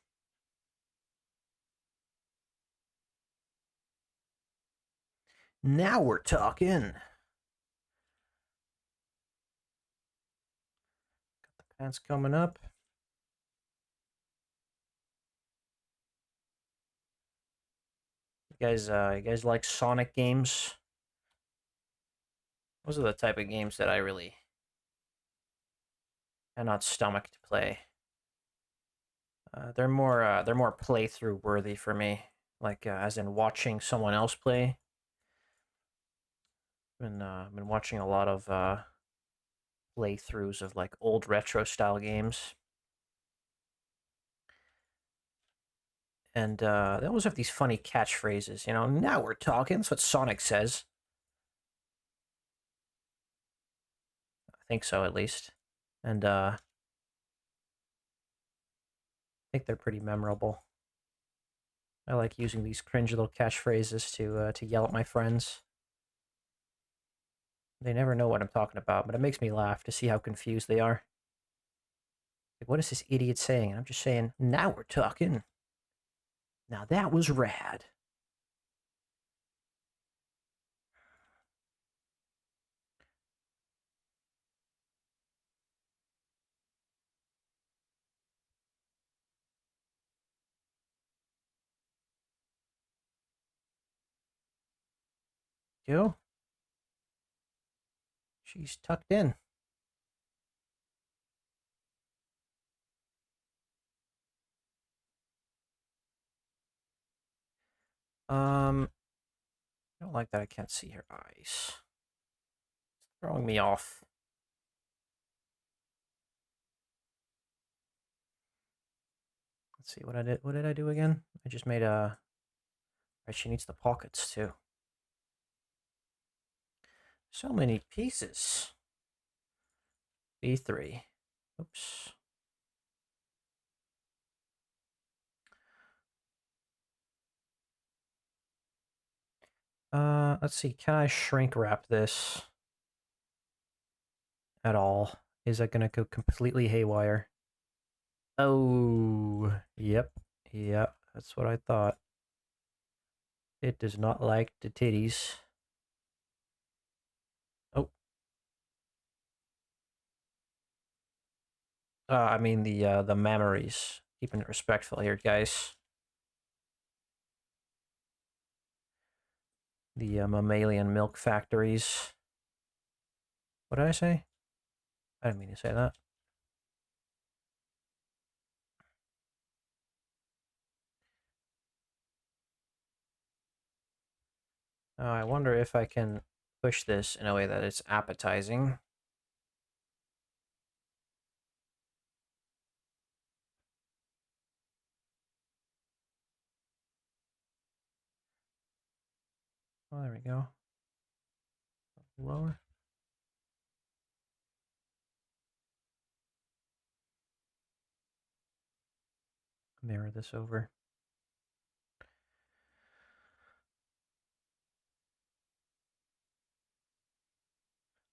[SPEAKER 1] Now we're talking. Got the pants coming up. You guys like Sonic games? Those are the type of games that I really cannot stomach to play. They're more playthrough worthy for me, like as in watching someone else play. Been watching a lot of playthroughs of like old retro style games. And they always have these funny catchphrases, you know, now we're talking. That's what Sonic says. I think so, at least. And I think they're pretty memorable. I like using these cringe little catchphrases to yell at my friends. They never know what I'm talking about, but it makes me laugh to see how confused they are. Like, what is this idiot saying? And I'm just saying, now we're talking. Now that was rad. Joe? She's tucked in. I don't like that I can't see her eyes. It's throwing me off. Let's see what I did. What did I do again? I just made a. Right, she needs the pockets too. So many pieces. B3. Oops. Let's see. Can I shrink wrap this at all? Is that gonna go completely haywire? Oh, yep. Yep, that's what I thought. It does not like the titties. Oh. I mean the memories. Keeping it respectful here, guys. The mammalian milk factories. What did I say? I didn't mean to say that. I wonder if I can push this in a way that it's appetizing. Oh, there we go. Lower. Mirror this over.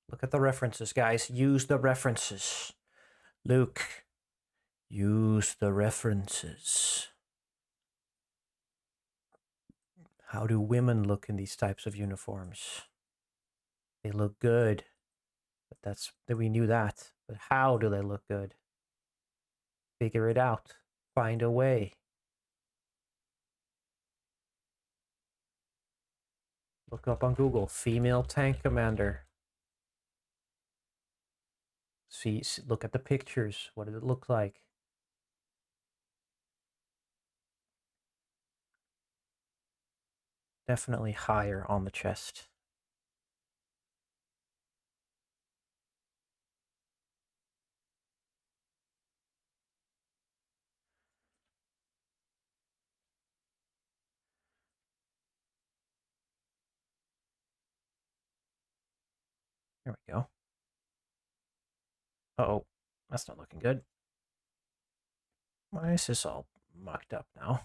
[SPEAKER 1] Look at the references, guys. Use the references. Luke, use the references. How do women look in these types of uniforms? They look good. But we knew that. But how do they look good? Figure it out. Find a way. Look up on Google, female tank commander. See, look at the pictures. What does it look like? Definitely higher on the chest. There we go. Uh-oh, that's not looking good. Why is this all mucked up now?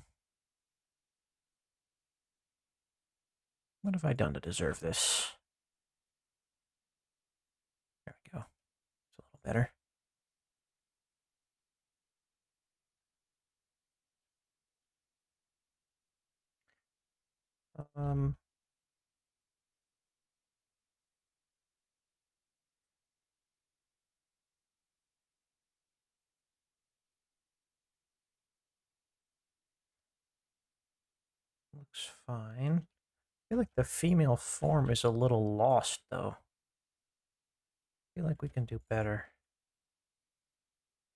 [SPEAKER 1] What have I done to deserve this? There we go. It's a little better. Looks fine. I feel like the female form is a little lost, though. I feel like we can do better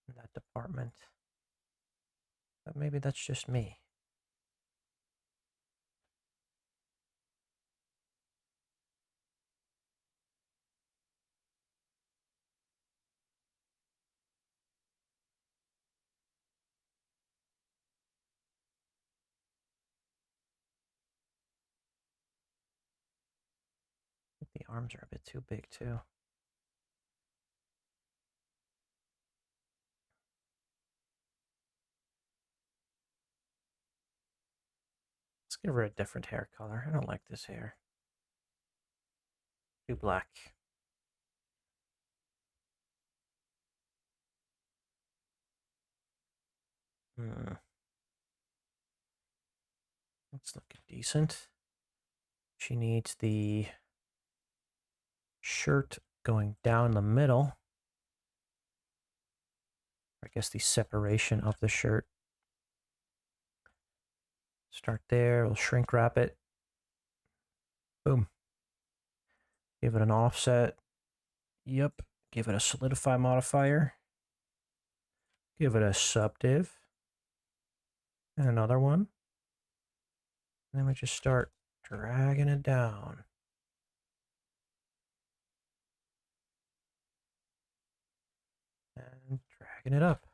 [SPEAKER 1] in that department. But maybe that's just me. The arms are a bit too big too. Let's give her a different hair color. I don't like this hair. Too black. That's looking decent. She needs the shirt going down the middle. I guess the separation of the shirt. Start there. We'll shrink wrap it. Boom. Give it an offset. Yep. Give it a solidify modifier. Give it a subdiv. And another one. And then we just start dragging it down. And dragging it up.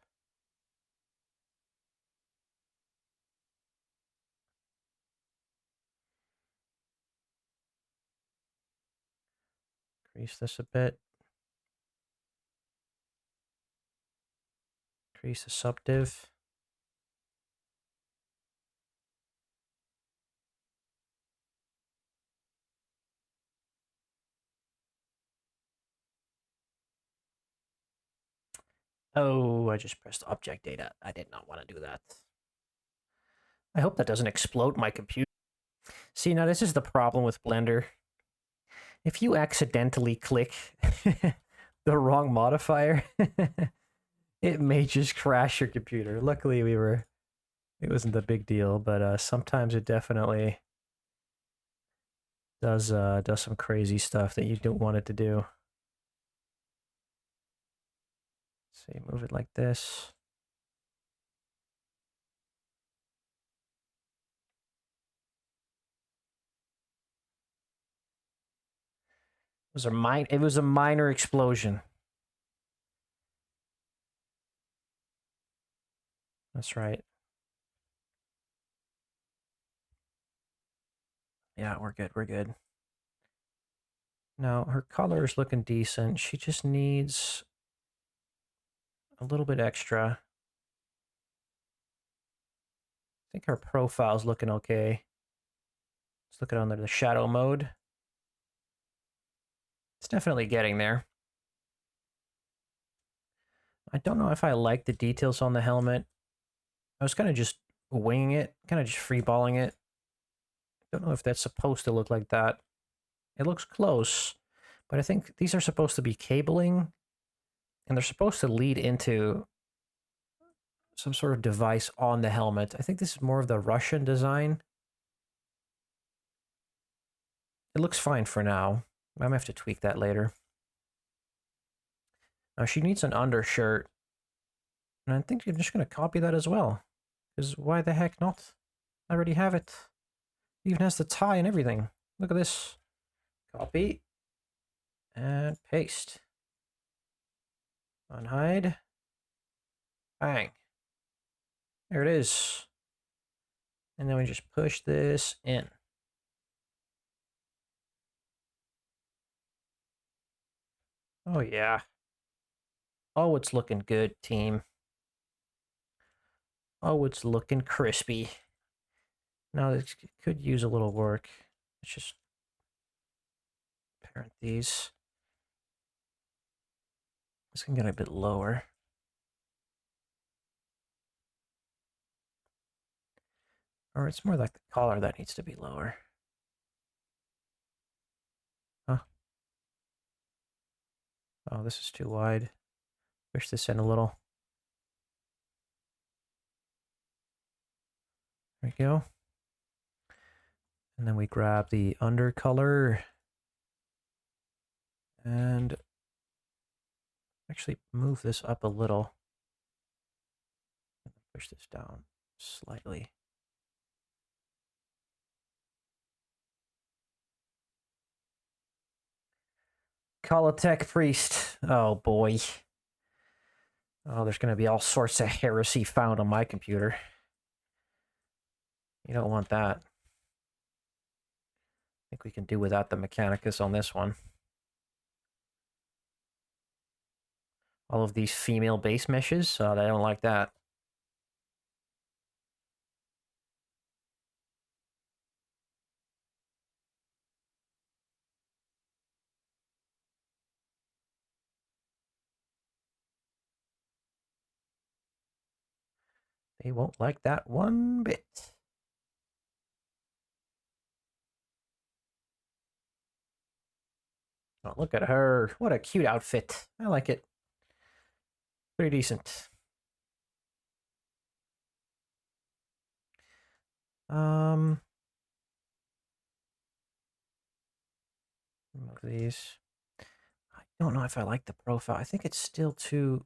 [SPEAKER 1] Increase this a bit. Increase the subdiv. Oh, I just pressed object data. I did not want to do that. I hope that doesn't explode my computer. See, now this is the problem with Blender. If you accidentally click the wrong modifier, it may just crash your computer. Luckily, it wasn't a big deal, but sometimes it definitely does some crazy stuff that you don't want it to do. Let's see, move it like this. It was a minor explosion. That's right. Yeah, we're good. We're good. Now, her color is looking decent. She just needs a little bit extra. I think her profile's looking okay. Let's look at under the shadow mode. It's definitely getting there. I don't know if I like the details on the helmet. I was kind of just winging it, kind of just freeballing it. I don't know if that's supposed to look like that. It looks close, but I think these are supposed to be cabling, and they're supposed to lead into some sort of device on the helmet. I think this is more of the Russian design. It looks fine for now. I might have to tweak that later. Now she needs an undershirt, and I think I'm just going to copy that as well. Because why the heck not? I already have it. It even has the tie and everything. Look at this. Copy. And paste. Unhide. Bang. There it is. And then we just push this in. Oh, yeah. Oh, it's looking good, team. Oh, it's looking crispy. Now, this could use a little work. Let's just parent these. This can get a bit lower. Or it's more like the collar that needs to be lower. Huh? Oh, this is too wide. Push this in a little. There we go. And then we grab the under color and actually move this up a little. Push this down slightly. Call a tech priest. Oh boy. Oh, there's going to be all sorts of heresy found on my computer. You don't want that. think we can do without the Mechanicus on this one. All of these female base meshes, I don't like that. They won't like that one bit. Oh, look at her. What a cute outfit. I like it. Pretty decent. Remove these. I don't know if I like the profile. I think it's still too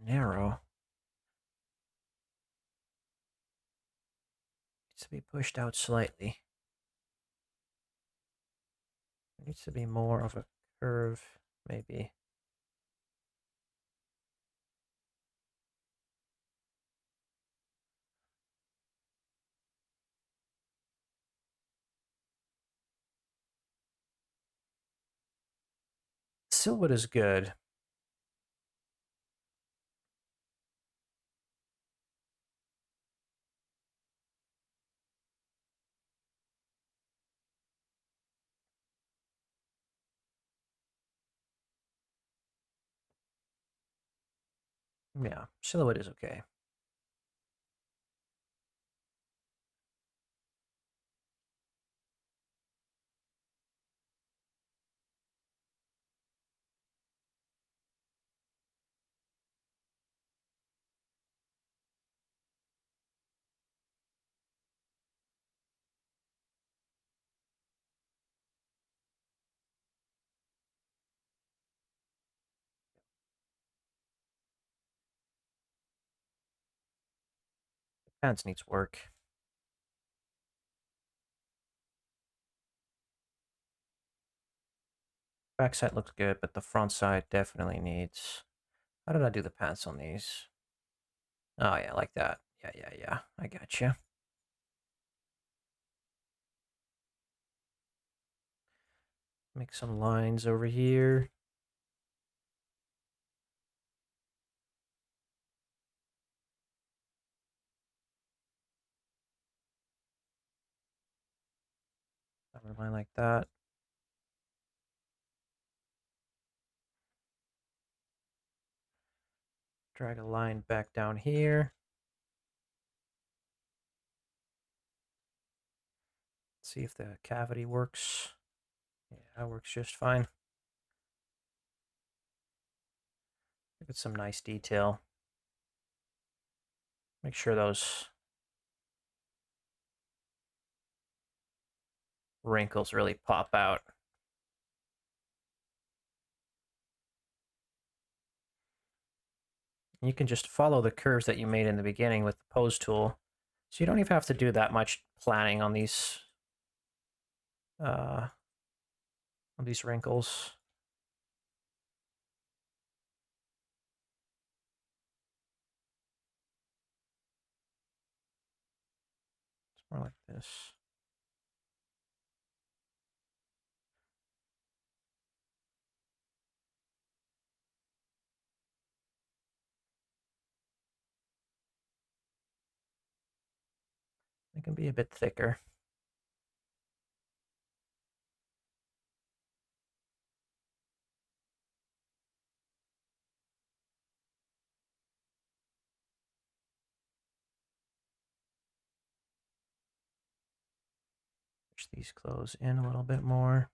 [SPEAKER 1] narrow. Needs to be pushed out slightly. There needs to be more of a curve, maybe. Silhouette is good. Yeah, silhouette is okay. The pants needs work. Back side looks good, but the front side definitely needs... How did I do the pants on these? Oh, yeah, like that. Yeah. I gotcha. Make some lines over here. Another line like that. Drag a line back down here. See if the cavity works. Yeah, that works just fine. Give it some nice detail. Make sure those wrinkles really pop out. You can just follow the curves that you made in the beginning with the pose tool. So you don't even have to do that much planning on these wrinkles. It's more like this. It can be a bit thicker. Push these close in a little bit more.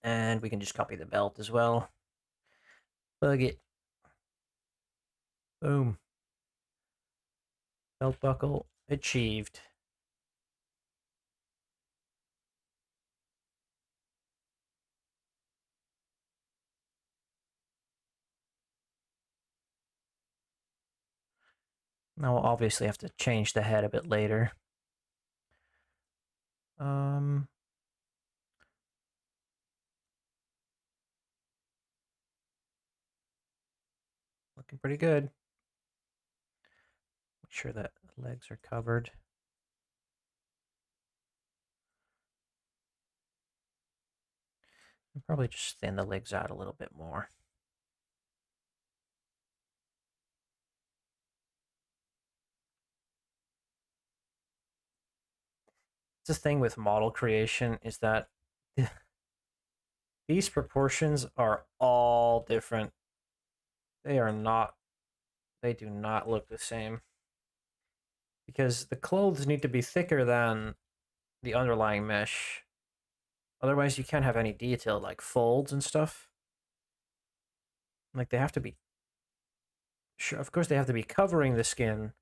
[SPEAKER 1] And we can just copy the belt as well. Plug it. Boom. Belt buckle achieved. Now we'll obviously have to change the head a bit later. Looking pretty good. Make sure that legs are covered. Probably just thin the legs out a little bit more. The thing with model creation is that these proportions are all different. They do not look the same. Because the clothes need to be thicker than the underlying mesh. Otherwise, you can't have any detail, like folds and stuff. Like, they have to be... Sure, of course, they have to be covering the skin,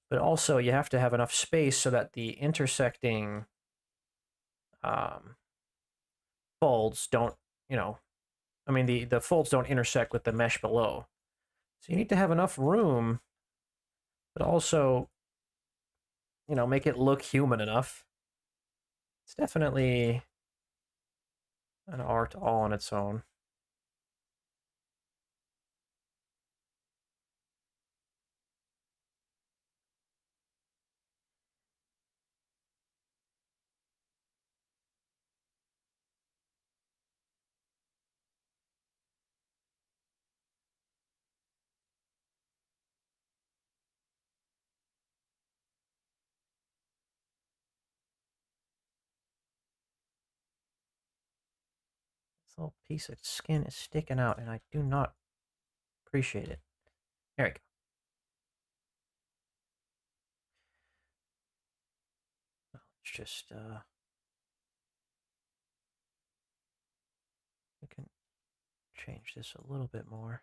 [SPEAKER 1] but also you have to have enough space so that the intersecting folds don't, I mean, the folds don't intersect with the mesh below. So you need to have enough room, but also, make it look human enough. It's definitely an art all on its own. This little piece of skin is sticking out, and I do not appreciate it. There we go. Let's just, we can change this a little bit more.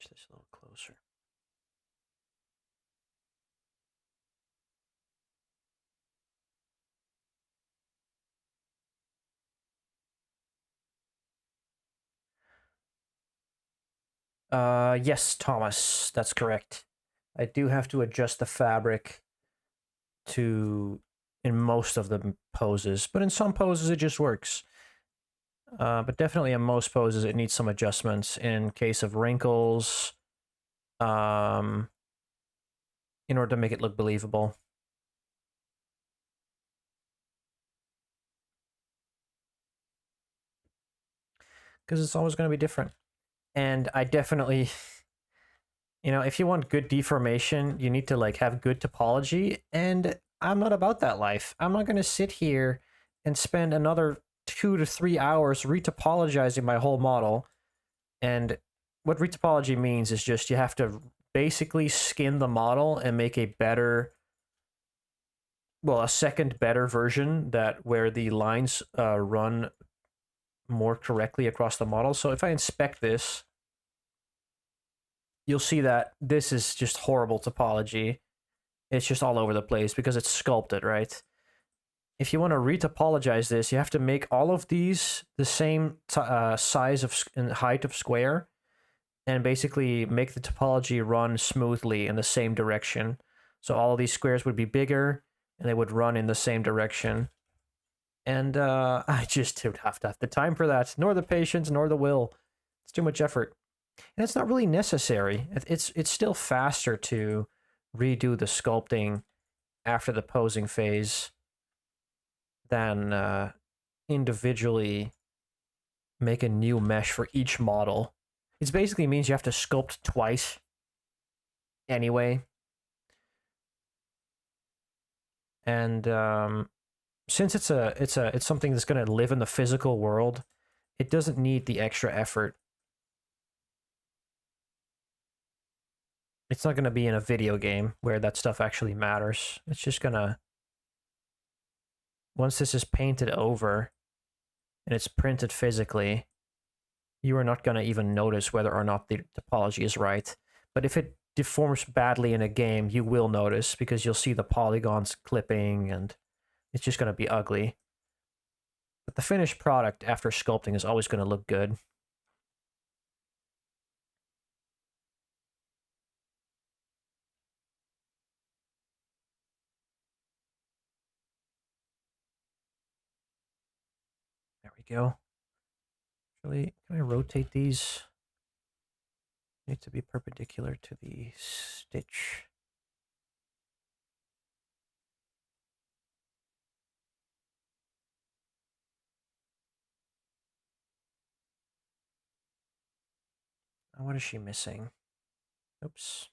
[SPEAKER 1] Pitch this a little closer. Yes, Thomas, that's correct. I do have to adjust the fabric in most of the poses, but in some poses it just works. But definitely in most poses it needs some adjustments in case of wrinkles, in order to make it look believable. Because it's always going to be different. And I definitely, if you want good deformation, you need to have good topology, and I'm not about that life. I'm not going to sit here and spend another 2 to 3 hours retopologizing my whole model. And what retopology means is just you have to basically skin the model and make a second better version where the lines run more correctly across the model. So if I inspect this, you'll see that this is just horrible topology. It's just all over the place because it's sculpted, right? If you want to retopologize this, you have to make all of these the same size and height of square, and basically make the topology run smoothly in the same direction. So all of these squares would be bigger, and they would run in the same direction. And I just don't have to have the time for that, nor the patience, nor the will. It's too much effort. And it's not really necessary. It's still faster to redo the sculpting after the posing phase than individually make a new mesh for each model. It basically means you have to sculpt twice anyway. And since it's something that's going to live in the physical world, it doesn't need the extra effort. It's not going to be in a video game where that stuff actually matters. It's just going to, once this is painted over and it's printed physically, you are not going to even notice whether or not the topology is right. But if it deforms badly in a game, you will notice because you'll see the polygons clipping and it's just going to be ugly. But the finished product after sculpting is always going to look good. There we go. Actually, can I rotate these? Need to be perpendicular to the stitch. Oh, what is she missing? Oops.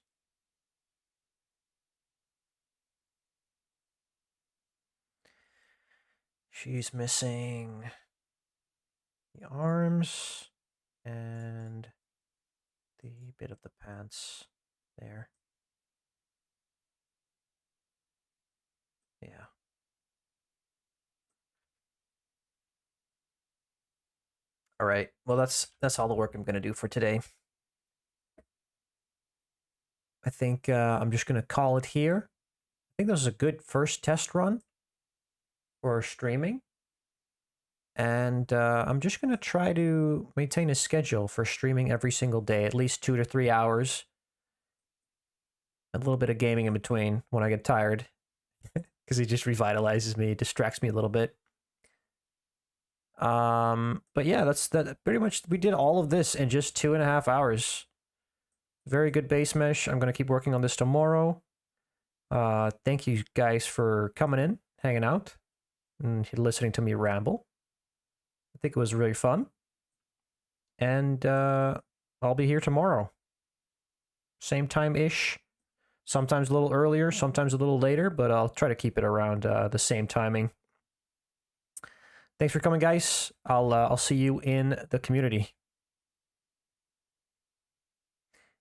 [SPEAKER 1] She's missing the arms and the bit of the pants there. Yeah. All right. Well, that's all the work I'm going to do for today. I think I'm just going to call it here. I think this is a good first test run for streaming. And I'm just going to try to maintain a schedule for streaming every single day, at least 2 to 3 hours. A little bit of gaming in between when I get tired, because it just revitalizes me, distracts me a little bit. But yeah, that's pretty much. We did all of this in just 2.5 hours. Very good base mesh. I'm going to keep working on this tomorrow. Thank you guys for coming in, hanging out, and listening to me ramble. I think it was really fun. And I'll be here tomorrow. Same time-ish. Sometimes a little earlier, sometimes a little later, but I'll try to keep it around the same timing. Thanks for coming, guys. I'll see you in the community.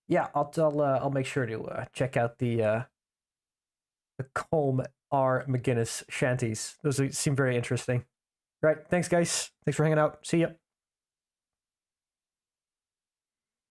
[SPEAKER 1] Yeah, I'll make sure to check out the Colm R. McGinnis shanties. Those seem very interesting. Right, thanks, guys. Thanks for hanging out. See ya.